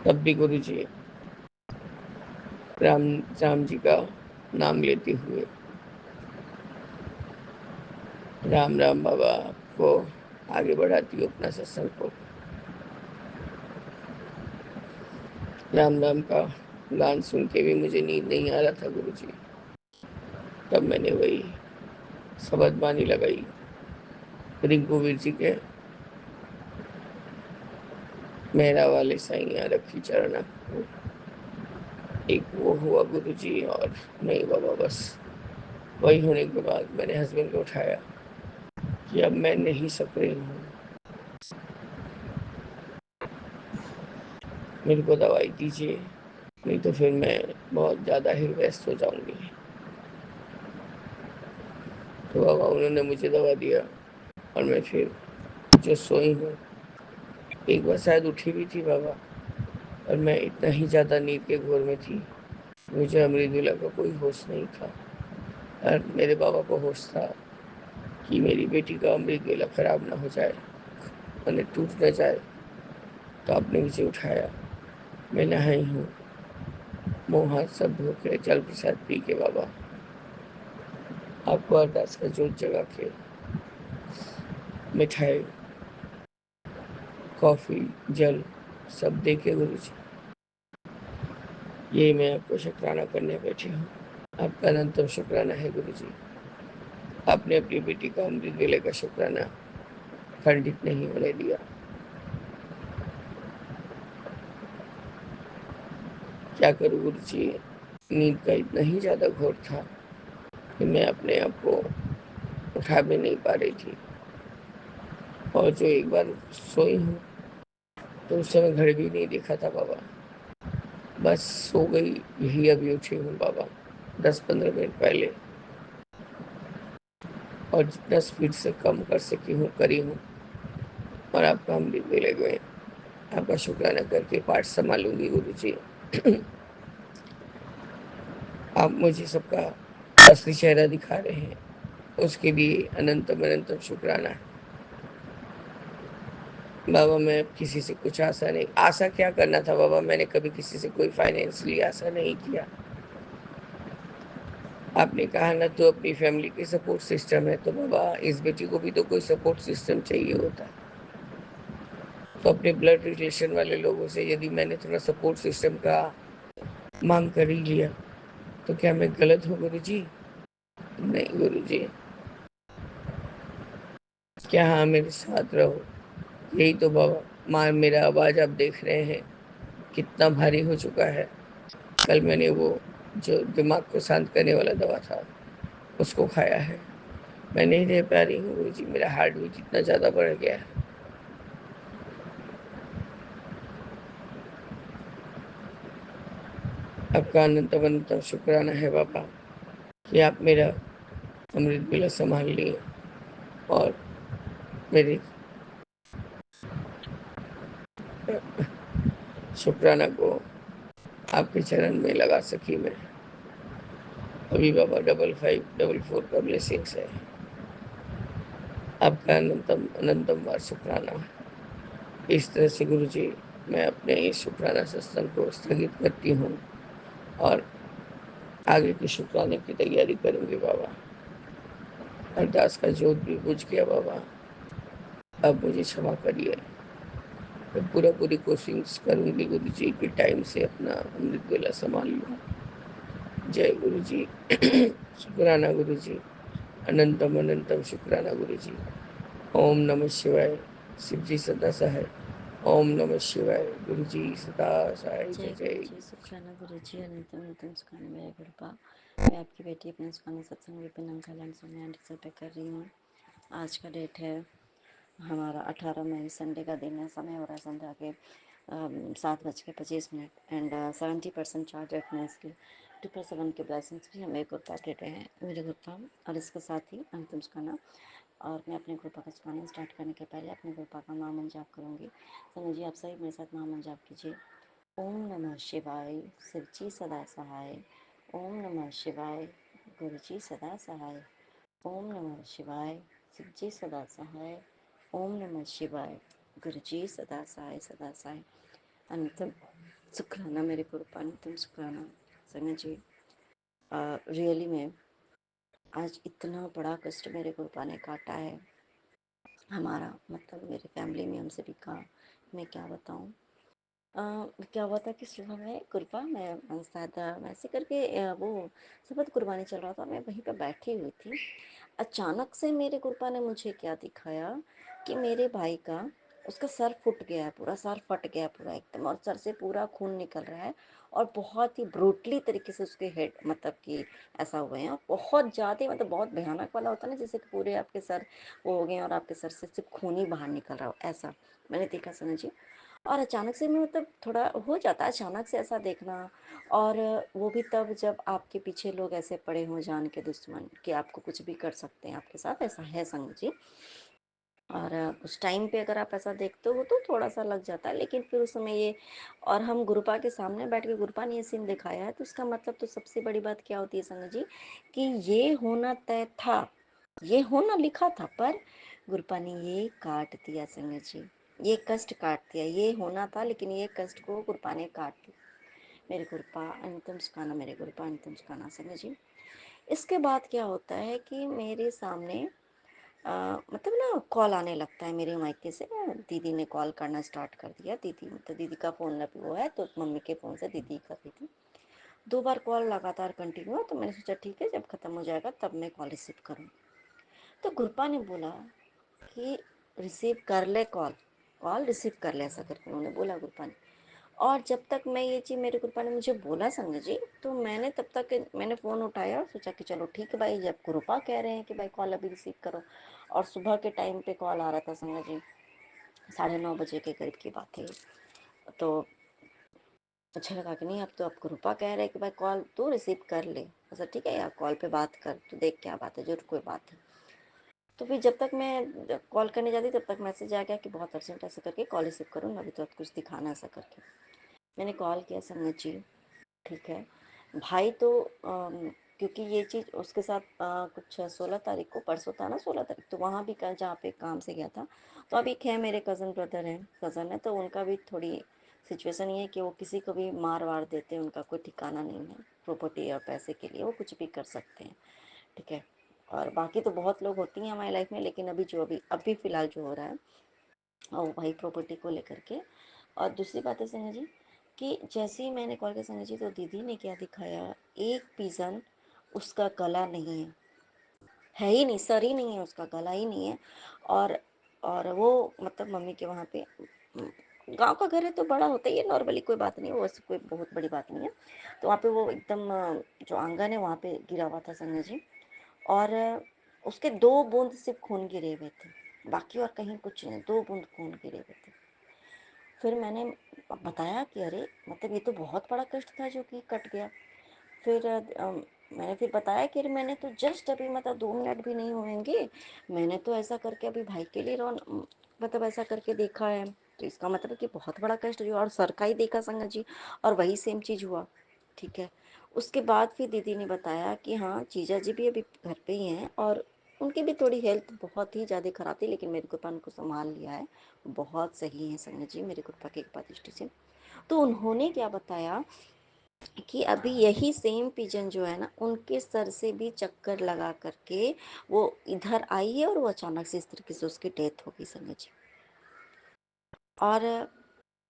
तब भी गुरु जी राम राम जी का नाम लेते हुए राम राम बाबा को आगे बढ़ाती हूँ अपना सत्संग को। राम राम का गान सुन के भी मुझे नींद नहीं आ रहा था गुरु जी। तब मैंने वही शबद बानी लगाई रिंकू वीर जी के, मेरा वाले साइया रखी चरणा को। एक वो हुआ गुरु जी, और नहीं बाबा बस वही होने के बाद मैंने हस्बैंड को उठाया कि अब मैं नहीं सक रही हूँ, मेरे को दवाई दीजिए, नहीं तो फिर मैं बहुत ज़्यादा ही व्यस्त हो जाऊंगी। तो बाबा उन्होंने मुझे दवा दिया और मैं फिर जो सोई हूँ, एक बार शायद उठी भी थी बाबा, और मैं इतना ही ज़्यादा नींद के घोर में थी, मुझे अमृत वेला का कोई होश नहीं था। और मेरे बाबा को होश था कि मेरी बेटी का अमृत वेला खराब ना हो जाए, मैंने टूट न जाए। तो आपने मुझे उठाया, मैं नहाई हूँ, मुँह हाथ सब धो के जल प्रसाद पी के बाबा आपको अरदास का जोत जगा के मिठाई कॉफ़ी जल सब दे के गुरु जी ये मैं आपको शुक्राना करने बैठी हूँ। आपका अनंतम शुक्राना है गुरु जी। आपने अपनी बेटी का अमृत वेले का शुक्राना खंडित नहीं होने दिया। क्या करूँ गुरु जी, नींद का इतना ही ज़्यादा घोर था कि मैं अपने आप को उठा भी नहीं पा रही थी। और जो एक बार सोई हूँ तो उस समय घड़ी भी नहीं देखा था बाबा, बस सो गई, यही अभी उठी हूँ बाबा 10-15 मिनट पहले। और जितना स्पीड से कम कर सकी हूँ करी हूँ, और आपका अमृत वेले गए आपका शुक्राना करके पाठ संभालूंगी गुरु जी। आप मुझे सबका असली चेहरा दिखा रहे हैं, उसके लिए अनंतम अनंतम शुक्राना है बाबा। मैं किसी से कुछ आशा नहीं, आशा क्या करना था बाबा, मैंने कभी किसी से कोई फाइनेंशियली आशा नहीं किया। आपने कहा ना तो अपनी फैमिली की सपोर्ट सिस्टम है, तो बाबा इस बेटी को भी तो कोई सपोर्ट सिस्टम चाहिए होता है। तो अपने ब्लड रिलेशन वाले लोगों से यदि मैंने थोड़ा सपोर्ट सिस्टम का मांग कर ही लिया, तो क्या मैं गलत हूँ गुरु जी? नहीं गुरु जी, क्या हाँ मेरे साथ रहो, यही तो बाबा। माँ मेरा आवाज आप देख रहे हैं कितना भारी हो चुका है। कल मैंने वो जो दिमाग को शांत करने वाला दवा था उसको खाया है। मैं नहीं रह पा रही हूँ गुरु जी, मेरा हार्ट बीट इतना ज़्यादा बढ़ गया है। आपका अनंतम अनंतम शुक्राना है बाबा कि आप मेरा अमृत वेला संभाल लिए और मेरे शुक्राना को आपके चरण में लगा सकी मैं। अभी बाबा 5544 का ब्लेसिंग्स है। आपका अनंतम अनंतम बार शुक्राना। इस तरह से गुरु जी मैं अपने इस शुक्राना सत्संग को स्थगित करती हूँ और आगे की शुक्राने की तैयारी करूँगी बाबा। अरदास का जोत भी बुझ गया बाबा, अब मुझे क्षमा करिए। मैं पूरी कोशिश करूँगी गुरु जी कि टाइम से अपना अमृत वेला संभाल लूँ। जय गुरु जी। शुक्राना गुरु जी, अनंतम अनंतम शुक्राना गुरु जी। ओम नमः शिवाय। शिव जी सदा सहाय। ओम नमः शिवाय। गुरु जी सदा सहाय। जय जय जय गुरु जी, गुरु जी। शुक्राना गुरु जी, अनंतम अनंतम शुक्राना मेरे गुरुपा। मैं आपकी बेटी अपने शुक्राना सत्संग Vipin uncle and Sonia aunty से पे कर रही हूँ। आज का डेट है हमारा 18 मई, संडे का दिन है। समय हो रहा है संध्या के 7:25 एंड 70% चार्ज अटेंडेंस की 2/7 के ब्लेसिंग्स भी हमें गुरुपा दे रहे हैं मेरे गुरुपा। और इसके साथ ही अंतिम शुक्राना। और मैं अपने गुरुपा का शुक्राना स्टार्ट करने के पहले अपने गुरुपा का महामंत्र जाप करूँगी। समझ जी आप सही मेरे साथ महामंत्र जाप कीजिए। ओम नमः शिवाय, शिवजी सदा सहाय। ओम नमः शिवाय, गुरुजी सदा सहाय। ओम नमः शिवाय, शिवजी सदा सहाय। ओम नमः शिवाय, गुरुजी सदा सहाय सदा सहाय। अंतिम शुक्राना मेरे गुरुपा, अंतिम शुक्राना। संगत जी रियली में आज इतना बड़ा कष्ट मेरे गुरुपा ने काटा है हमारा, मतलब मेरे फैमिली में, हम सभी का। मैं क्या बताऊँ। क्या हुआ था कि सुबह में कुर्बा मैं शायद वैसे करके वो शबद कुर्बानी चल रहा था, मैं वहीं पर बैठी हुई थी। अचानक से मेरे कुर्बा ने मुझे क्या दिखाया कि मेरे भाई का, उसका सर फुट गया है, पूरा सर फट गया है पूरा एकदम, और सर से पूरा खून निकल रहा है और बहुत ही ब्रूटली तरीके से उसके हेड, मतलब कि ऐसा हुए हैं, और बहुत ज़्यादा, मतलब बहुत भयानक वाला होता है ना, जैसे कि पूरे आपके सर वो हो गए और आपके सर से सिर्फ खून ही बाहर निकल रहा हो, ऐसा मैंने देखा समझिए। और अचानक से मैं, मतलब थोड़ा हो जाता है अचानक से ऐसा देखना, और वो भी तब जब आपके पीछे लोग ऐसे पड़े हों जान के दुश्मन कि आपको कुछ भी कर सकते हैं आपके साथ, ऐसा है संग जी। और उस टाइम पे अगर आप ऐसा देखते हो तो थोड़ा सा लग जाता है, लेकिन फिर उस समय ये, और हम गुरुपा के सामने बैठ के गुरुपा ने ये सीन दिखाया है, तो उसका मतलब तो सबसे बड़ी बात क्या होती है संग जी, कि ये होना तय था, ये होना लिखा था, पर गुरुपा ने ये काट दिया संग जी, ये कष्ट काट दिया। ये होना था लेकिन ये कष्ट को गुरुपा ने काट दिया। मेरे गुरुपा अंतिम सुखाना, मेरे गुरुपा अंतिम सुखाना संग जी। इसके बाद क्या होता है कि मेरे सामने मतलब ना कॉल आने लगता है मेरे मायके से। दीदी ने कॉल करना स्टार्ट कर दिया। दीदी, तो दीदी का फ़ोन अभी वो है, तो मम्मी के फ़ोन से दीदी कर रही थी। 2 बार कॉल लगातार कंटिन्यू हुआ, तो मैंने सोचा ठीक है, जब ख़त्म हो जाएगा तब मैं कॉल रिसीव करूँ। तो गुरुपा ने बोला कि रिसीव कर ले कॉल, कॉल रिसीव कर ले, ऐसा करके उन्होंने बोला गुरुपा ने। और जब तक मैं ये चीज़, मेरे गुरुपा ने मुझे बोला संग जी, तो मैंने तब तक मैंने फ़ोन उठाया और सोचा कि चलो ठीक है भाई, जब गुरुपा कह रहे हैं कि भाई कॉल अभी रिसीव करो। और सुबह के टाइम पे कॉल आ रहा था संग जी, 9:30 बजे के करीब की बात है। तो अच्छा लगा कि नहीं, अब तो आपको गुरुपा कह रहे हैं कि भाई कॉल तो रिसीव कर ले। अच्छा ठीक है यार, कॉल पे बात कर, तो देख क्या बात है, जरूर कोई बात है। तो फिर जब तक मैं कॉल करने जाती तब तक मैसेज आ गया कि बहुत अर्जेंट, ऐसा करके कॉल रिसीव करो ना, अभी तो कुछ दिखाना, ऐसा करके मैंने कॉल किया। संगत जी ठीक है भाई, तो क्योंकि ये चीज़ उसके साथ कुछ 16 तारीख को, परसों था ना 16 तारीख, तो वहाँ भी कल जहाँ पे काम से गया था। तो अभी एक है मेरे कज़न ब्रदर हैं, कज़न है, तो उनका भी थोड़ी सिचुएशन ये है कि वो किसी को भी मार वार देते हैं, उनका कोई ठिकाना नहीं है। प्रॉपर्टी और पैसे के लिए वो कुछ भी कर सकते हैं, ठीक है। और बाकी तो बहुत लोग होती हैं हमारी लाइफ में, लेकिन अभी जो अभी फ़िलहाल जो हो रहा है वो वही प्रॉपर्टी को लेकर के। और दूसरी बात है संजय जी कि जैसे ही मैंने कॉल किया संजय जी, तो दीदी ने क्या दिखाया, एक पिजन उसका गला नहीं है ही नहीं, सर ही नहीं है उसका, गला ही नहीं है। और वो मतलब मम्मी के वहाँ पे गांव का घर है तो बड़ा होता ही है नॉर्मली, कोई बात नहीं, वो वैसे कोई बहुत बड़ी बात नहीं है। तो वहाँ पे वो एकदम जो आंगन है वहाँ पे गिरा हुआ था संजय जी, और उसके 2 बूंद सिर्फ खून गिरे हुए थे, बाकी और कहीं कुछ नहीं, 2 बूंद खून गिरे हुए थे। फिर मैंने बताया कि अरे मतलब ये तो बहुत बड़ा कष्ट था जो कि कट गया। फिर मैंने फिर बताया कि अरे मैंने तो जस्ट अभी मतलब 2 मिनट भी नहीं होंगे, मैंने तो ऐसा करके अभी भाई के लिए मतलब ऐसा करके देखा है, तो इसका मतलब है कि बहुत बड़ा कष्ट जो, और सर का ही देखा संगत जी, और वही सेम चीज़ हुआ। ठीक है। उसके बाद फिर दीदी ने बताया कि हाँ जीजा जी भी अभी घर पे ही हैं, और उनकी भी थोड़ी हेल्थ बहुत ही ज़्यादा ख़राब थी, लेकिन मेरे कृपा उनको संभाल लिया है, बहुत सही है संगत जी मेरे कृपा की कृपा दृष्टि से। तो उन्होंने क्या बताया कि अभी यही सेम पिजन जो है ना, उनके सर से भी चक्कर लगा करके वो इधर आई है, और वो अचानक से इस तरीके से उसकी डेथ हो गई संगत जी। और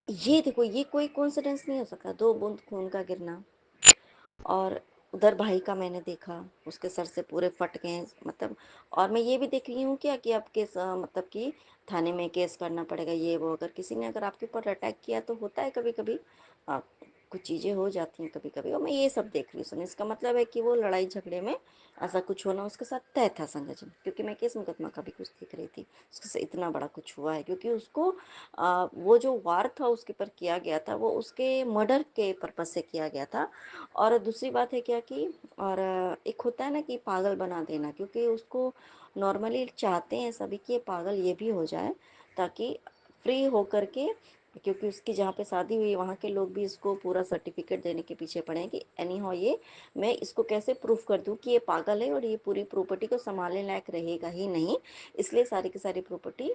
ये देखो, ये कोई कोइंसिडेंस नहीं हो सकता, 2 बूंद खून का गिरना। और उधर भाई का मैंने देखा, उसके सर से पूरे फट गए मतलब। और मैं ये भी देख रही हूँ क्या कि आप केस मतलब कि थाने में केस करना पड़ेगा, ये वो, अगर किसी ने अगर आपके ऊपर अटैक किया तो होता है कभी कभी, कुछ चीज़ें हो जाती हैं कभी कभी, और मैं ये सब देख रही हूँ सुन, इसका मतलब है कि वो लड़ाई झगड़े में ऐसा कुछ होना उसके साथ तय था संगत जी, क्योंकि मैं केस मुकदमा का भी कुछ देख रही थी, उसके साथ इतना बड़ा कुछ हुआ है, क्योंकि उसको वो जो वार था उसके ऊपर किया गया था, वो उसके मर्डर के पर्पज से किया गया था। और दूसरी बात है क्या कि, और एक होता है ना कि पागल बना देना, क्योंकि उसको नॉर्मली चाहते हैं सभी कि ये पागल ये भी हो जाए, ताकि फ्री हो करके, क्योंकि उसकी जहाँ पे शादी हुई वहाँ के लोग भी इसको पूरा सर्टिफिकेट देने के पीछे पड़े हैं कि एनी हाउ ये, मैं इसको कैसे प्रूफ कर दूँ कि ये पागल है और ये पूरी प्रॉपर्टी को संभालने लायक रहेगा ही नहीं, इसलिए सारी की सारी प्रॉपर्टी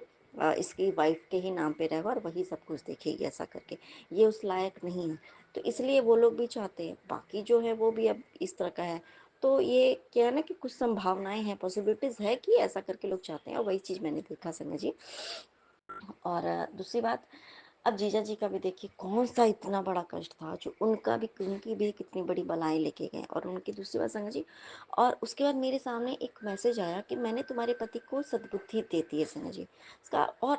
इसकी वाइफ के ही नाम पे रहेगा और वही सब कुछ देखेगी, ऐसा करके ये उस लायक नहीं है। तो इसलिए वो लोग भी चाहते हैं, बाकी जो है वो भी अब इस तरह का है। तो ये क्या है ना कि कुछ संभावनाएं हैं, पॉसिबिलिटीज है कि ऐसा करके लोग चाहते हैं, और वही चीज़ मैंने देखा संजय जी। और दूसरी बात, अब जीजा जी का भी देखिए कौन सा इतना बड़ा कष्ट था जो उनका भी, उनकी भी कितनी बड़ी बलाएं लेके गए, और उनकी दूसरी बात संजय जी, और उसके बाद मेरे सामने एक मैसेज आया कि मैंने तुम्हारे पति को सद्बुद्धि देती है संजय जी इसका, और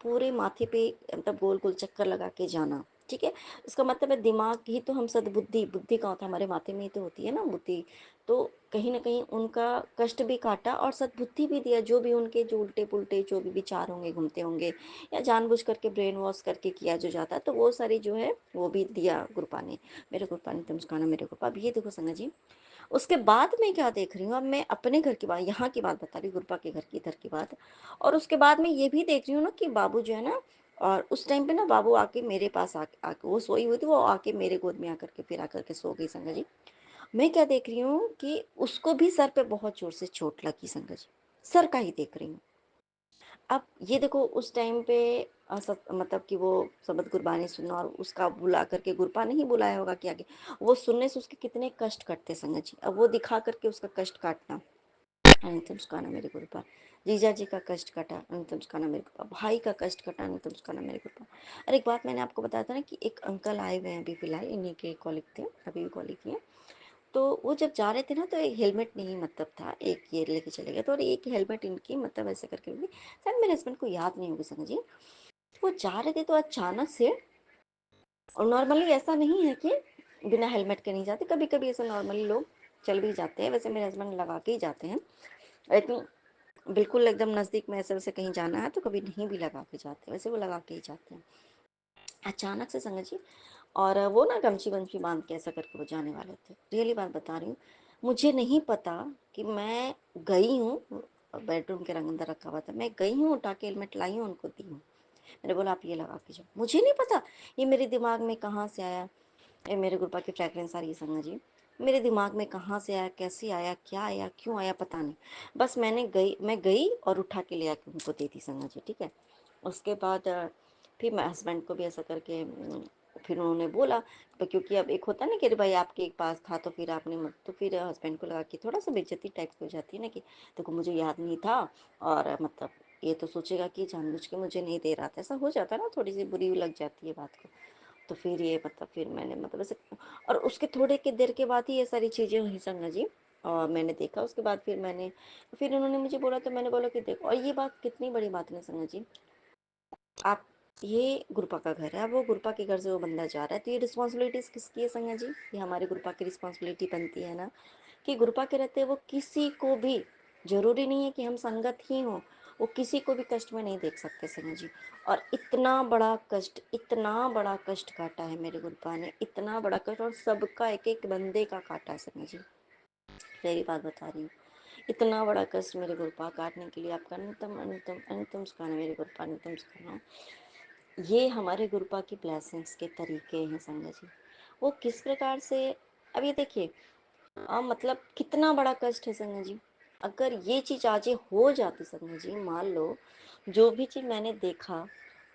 पूरे माथे पे मतलब गोल गोल चक्कर लगा के जाना। ठीक है। इसका मतलब है दिमाग ही तो, हम सद्बुद्धि, बुद्धि कहाँ था, हमारे माथे में ही तो होती है ना बुद्धि। तो कहीं ना कहीं उनका कष्ट भी काटा और सद्बुद्धि भी दिया, जो भी उनके जो उल्टे पुल्टे जो भी विचार होंगे घूमते होंगे, या जानबूझ करके ब्रेन वॉश करके किया जो जाता है, तो वो सारी जो है वो भी दिया गुरुपा ने, मेरे गुरुपा ने तुम सिखाना मेरे गुरुपा। अब ये देखो संगत जी, उसके बाद मैं क्या देख रही हूँ, अब मैं अपने घर की बात, यहाँ की बात बता रही हूँ, गुरुपा के घर की, इधर की बात। और उसके बाद मैं ये भी देख रही हूँ ना कि बाबू जो है ना, और उस टाइम पे ना बाबू आके मेरे पास आके वो सोई हुई थी, वो आके मेरे गोद में आकर के फिर आकर के सो गई संगत जी। मैं क्या देख रही हूँ कि उसको भी सर पे बहुत जोर से चोट लगी संगत जी, सर का ही देख रही हूँ। अब ये देखो उस टाइम पे मतलब कि वो सबद गुरबानी सुनना, और उसका बुला करके, गुरपा नहीं बुलाया होगा कि आगे, वो सुनने से उसके कितने कष्ट कटते संगत जी, अब वो दिखा करके उसका कष्ट काटना, अनंतम सुखाना मेरे गुरुपा। जीजा जी का कष्ट कटा, अनंतम सुखाना मेरे गुरुपा। भाई का कष्ट कटा, अनंतम सुखाना मेरे गुरुपा। और एक बात मैंने आपको बताया था ना कि एक अंकल आए हुए हैं अभी फिलहाल, इन्हीं के कॉलिग थे, अभी भी कॉलिग ही हैं। तो वो जब जा रहे थे ना, तो एक हेलमेट नहीं मतलब था, एक ये लेके चले गए, तो और एक हेलमेट इनकी मतलब ऐसे करके होगी, शायद मेरे हस्बैंड को याद नहीं होगी समझ जी। वो जा रहे थे तो अचानक से, और नॉर्मली ऐसा नहीं है कि बिना हेलमेट के नहीं जाते, कभी कभी ऐसा नॉर्मली लोग चल भी जाते हैं, वैसे मेरे हस्बैंड लगा के ही जाते हैं, लेकिन बिल्कुल एकदम नज़दीक में ऐसे वैसे कहीं जाना है तो कभी नहीं भी लगा के जाते, वैसे वो लगा के ही जाते हैं। अचानक से संगत जी, और वो ना गमछी वमछी बांध के ऐसा करके वो जाने वाले थे, रियली बात बता रही हूँ। मुझे नहीं पता कि मैं गई हूँ, बेडरूम के अंदर रखा हुआ था, मैं गई हूँ उठा के हेलमेट लाई हूँ उनको दी हूँ, मैंने बोला आप ये लगा के जाओ, मुझे नहीं पता ये मेरे दिमाग में कहाँ से आया। ये मेरे गुरुपा की फ्रेगरेंस आ रही है संगत जी, मेरे दिमाग में कहाँ से आया, कैसे आया, क्या आया, क्यों आया, पता नहीं, बस मैं गई और उठा के ले आके उनको दे दी संगत जी। ठीक है। उसके बाद फिर मैं हस्बैंड को भी ऐसा करके फिर उन्होंने बोला, क्योंकि अब एक होता है ना कि अरे भाई आपके एक पास था तो फिर आपने मत, तो फिर हस्बैंड को लगा कि थोड़ा सा बेइज्जती टाइप की हो जाती है ना कि देखो मुझे याद नहीं था, और मतलब ये तो सोचेगा कि जानबूझ के मुझे नहीं दे रहा था, ऐसा हो जाता है ना, थोड़ी सी बुरी लग जाती है बात को। तो फिर ये मतलब फिर मैंने मतलब ऐसे, और उसके थोड़े के देर के बाद ही ये सारी चीज़ें हुई संगत जी। और मैंने देखा उसके बाद फिर उन्होंने मुझे बोला, तो मैंने बोला कि देखो, और ये बात कितनी बड़ी बात है संगत जी। आप, ये गुरुपा का घर है, अब वो गुरुपा के घर से वो बंदा जा रहा है, तो ये रिस्पॉन्सिबिलिटीज किसकी है संगत जी? ये हमारे गुरुपा की रिस्पॉन्सिबिलिटी बनती है ना, कि गुरुपा के रहते वो किसी को भी, जरूरी नहीं है कि हम संगत ही हों, वो किसी को भी कष्ट में नहीं देख सकते संगत जी। और इतना बड़ा कष्ट काटा है मेरे गुरुपा ने, इतना बड़ा कष्ट, और सबका एक एक बंदे का काटा है संगत जी। मेरी बात बता रही हूँ, इतना बड़ा कष्ट मेरे गुरुपा काटने के लिए आपका अन्यतम अन्यतम अन्यतम सुखाना, मेरे गुरुपा अन्यतम सुखाना। ये हमारे गुरुपा की ब्लेसिंग्स के तरीके हैं संगत जी। वो किस प्रकार से, अब ये देखिए, मतलब कितना बड़ा कष्ट है संगत जी। अगर ये चीज़ आज ये हो जाती संगत जी, मान लो जो भी चीज़ मैंने देखा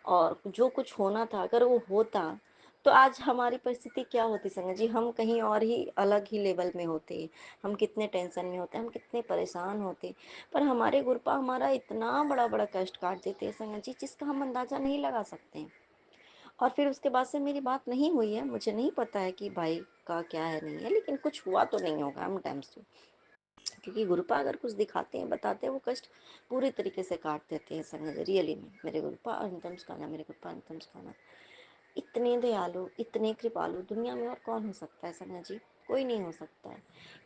और जो कुछ होना था अगर वो होता, तो आज हमारी परिस्थिति क्या होती संगत जी? हम कहीं और ही अलग ही लेवल में होते, हम कितने टेंशन में होते, हम कितने परेशान होते। पर हमारे गुरुपा हमारा इतना बड़ा बड़ा कष्ट काट देते हैं संगत जी, जिसका हम अंदाजा नहीं लगा सकते हैं। और फिर उसके बाद से मेरी बात नहीं हुई है, मुझे नहीं पता है कि भाई का क्या है नहीं है, लेकिन कुछ हुआ तो नहीं होगा हम टाइम्स टू, क्योंकि गुरुपा अगर कुछ दिखाते हैं बताते हैं, वो कष्ट पूरी तरीके से काट देते हैं संगत, रियली में। मेरे गुरुपा अंतम सुखाना, मेरे गुरुपा अंतम सुखाना। इतने दयालु, इतने कृपालु दुनिया में और कौन हो सकता है संगत जी? कोई नहीं हो सकता है।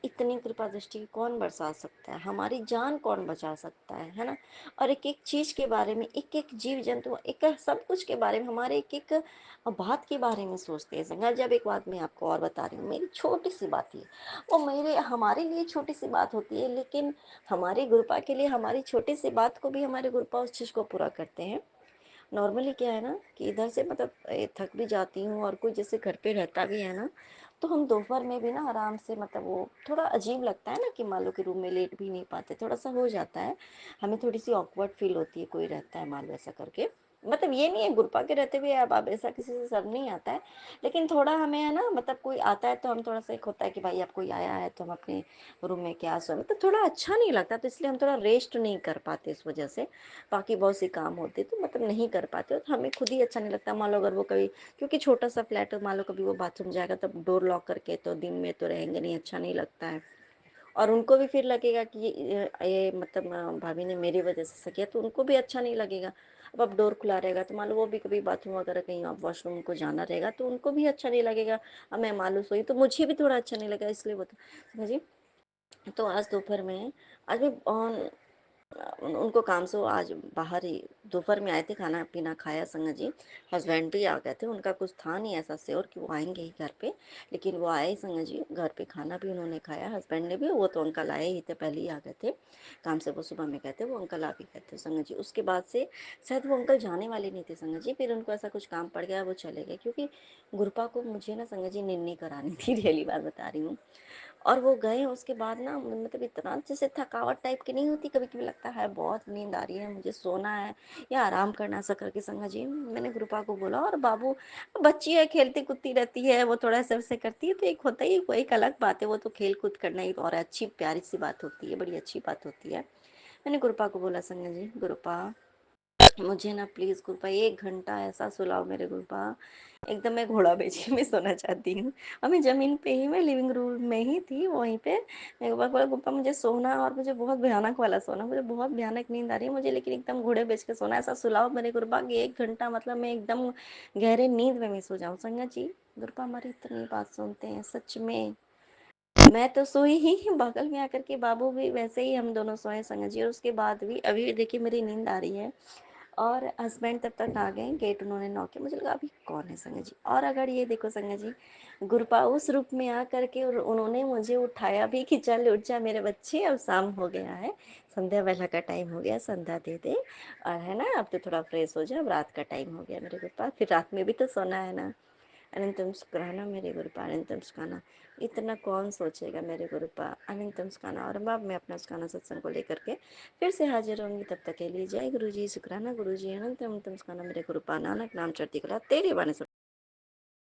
इतनी कृपा दृष्टि कौन बरसा सकता है? हमारी जान कौन बचा सकता है ना? और एक एक चीज के बारे में, एक एक जीव जंतु, एक सब कुछ के बारे में, हमारे एक एक बात के बारे में सोचते हैं संगत। जब एक बात मैं आपको और बता रही हूँ, मेरी छोटी सी बात है वो, मेरे हमारे लिए छोटी सी बात होती है, लेकिन हमारे गुरुपा के लिए हमारी छोटी सी बात को भी हमारे गुरुपा उस चीज को पूरा करते हैं। नॉर्मली क्या है ना कि इधर से मतलब थक भी जाती हूँ, और कोई जैसे घर पे रहता भी है ना, तो हम दोपहर में भी ना आराम से, मतलब वो थोड़ा अजीब लगता है ना कि मान लो कि रूम में लेट भी नहीं पाते, थोड़ा सा हो जाता है, हमें थोड़ी सी ऑकवर्ड फील होती है, कोई रहता है मान लो ऐसा करके। मतलब ये नहीं है गुरुपा के रहते हुए अब ऐसा किसी से सब नहीं आता है, लेकिन थोड़ा हमें है ना, मतलब कोई आता है तो हम थोड़ा सा एक होता है कि भाई अब कोई आया है तो हम अपने रूम में क्या सो, मतलब थोड़ा अच्छा नहीं लगता, तो इसलिए हम थोड़ा रेस्ट नहीं कर पाते इस वजह से। बाकी बहुत से काम होते तो मतलब नहीं कर पाते, तो हमें खुद ही अच्छा नहीं लगता। मान लो अगर वो कभी, क्योंकि छोटा सा फ्लैट है, मान लो कभी वो बाथरूम जाएगा तब डोर लॉक करके, तो दिन में तो रहेंगे नहीं, अच्छा नहीं लगता है। और उनको भी फिर लगेगा कि ये मतलब भाभी ने मेरी वजह से ऐसा किया, तो उनको भी अच्छा नहीं लगेगा। अब डोर खुला रहेगा तो मान लो वो भी कभी बाथरूम वगैरह कहीं वॉशरूम को जाना रहेगा, तो उनको भी अच्छा नहीं लगेगा। अब मैं मान लो सोई तो मुझे भी थोड़ा अच्छा नहीं लगेगा, इसलिए वो तो समझिए। तो आज दोपहर में, आज मैं उनको काम से वो आज बाहर ही दोपहर में आए थे, खाना पीना खाया संगत जी। हस्बैंड भी आ गए थे, उनका कुछ था नहीं ऐसा श्योर कि वो आएंगे ही घर पे, लेकिन वो आए संगत जी घर पे, खाना भी उन्होंने खाया, हस्बैंड ने भी। वो तो अंकल आए ही थे, पहले ही आ गए थे काम से, वो सुबह में गए थे, वो अंकल आ भी गए थे संगत जी। उसके बाद से शायद वो अंकल जाने वाले नहीं थे संगत जी, फिर उनको ऐसा कुछ काम पड़ गया, वो चले गए, क्योंकि गुरुपा को मुझे ना संगत जी निन्नी करानी थी, रियली बात बता रही हूँ। और वो गए उसके बाद ना, मतलब इतना जैसे थकावट टाइप की नहीं होती, कभी कभी लगता है बहुत नींद आ रही है, मुझे सोना है या आराम करना, ऐसा करके संगा जी मैंने गुरुपा को बोला। और बाबू, बच्ची है, खेलती कूदती रहती है, वो थोड़ा सा वैसे करती है, तो एक होता ही, वो एक अलग बात है, वो तो खेल कूद करना ही और अच्छी प्यारी सी बात होती है, बड़ी अच्छी बात होती है। मैंने गुरुपा को बोला, संगा जी गुरुपा मुझे ना प्लीज गुरुपा 1 घंटा ऐसा सुलाओ मेरे गुरुपा, एकदम मैं घोड़ा बेची में सोना चाहती हूँ। और मैं जमीन पे ही, मैं लिविंग रूम में ही थी वहीं पे, मेरे पापा बोला गुप्पा मुझे सोना, और मुझे बहुत भयानक वाला सोना, मुझे बहुत भयानक नींद आ रही है मुझे, लेकिन एकदम घोड़े बेच के सोना, ऐसा सुलाओ मेरे गुरुपा की 1 घंटा, मतलब मैं एकदम गहरे नींद में मैं सो जाऊँ। संगत जी गुरुपा हमारी इतनी बात सुनते हैं सच में। मैं तो सोई ही बगल में आकर के, बाबू भी वैसे ही, हम दोनों सोए संगत जी। और उसके बाद भी अभी भी देखिए मेरी नींद आ रही है, और हस्बैंड तब तक आ गए, गेट उन्होंने नॉक किया, मुझे लगा अभी कौन है संगत जी। और अगर ये देखो संगत जी, गुरुपा उस रूप में आ करके, और उन्होंने मुझे उठाया भी कि चल उठ जा मेरे बच्चे, अब शाम हो गया है, संध्या वेला का टाइम हो गया, संध्या दे दे, और है ना अब तो थोड़ा फ्रेश हो जा, अब रात का टाइम हो गया मेरे गुरुपा, फिर रात में भी तो सोना है ना। अनंतम सुखाना मेरे गुरुपा, अनंतम सुखाना, इतना कौन सोचेगा मेरे गुरुपा, अनंतम सुखाना। और अब मैं अपना सुखाना सत्संग को लेकर के फिर से हाजिर होंगी, तब तक के लिए जय गुरु जी, शुक्राना गुरु जी, अनंतम अनंतम सुखाना मेरे गुरुपा, नानक नाम चढ़ती कला तेरे बाने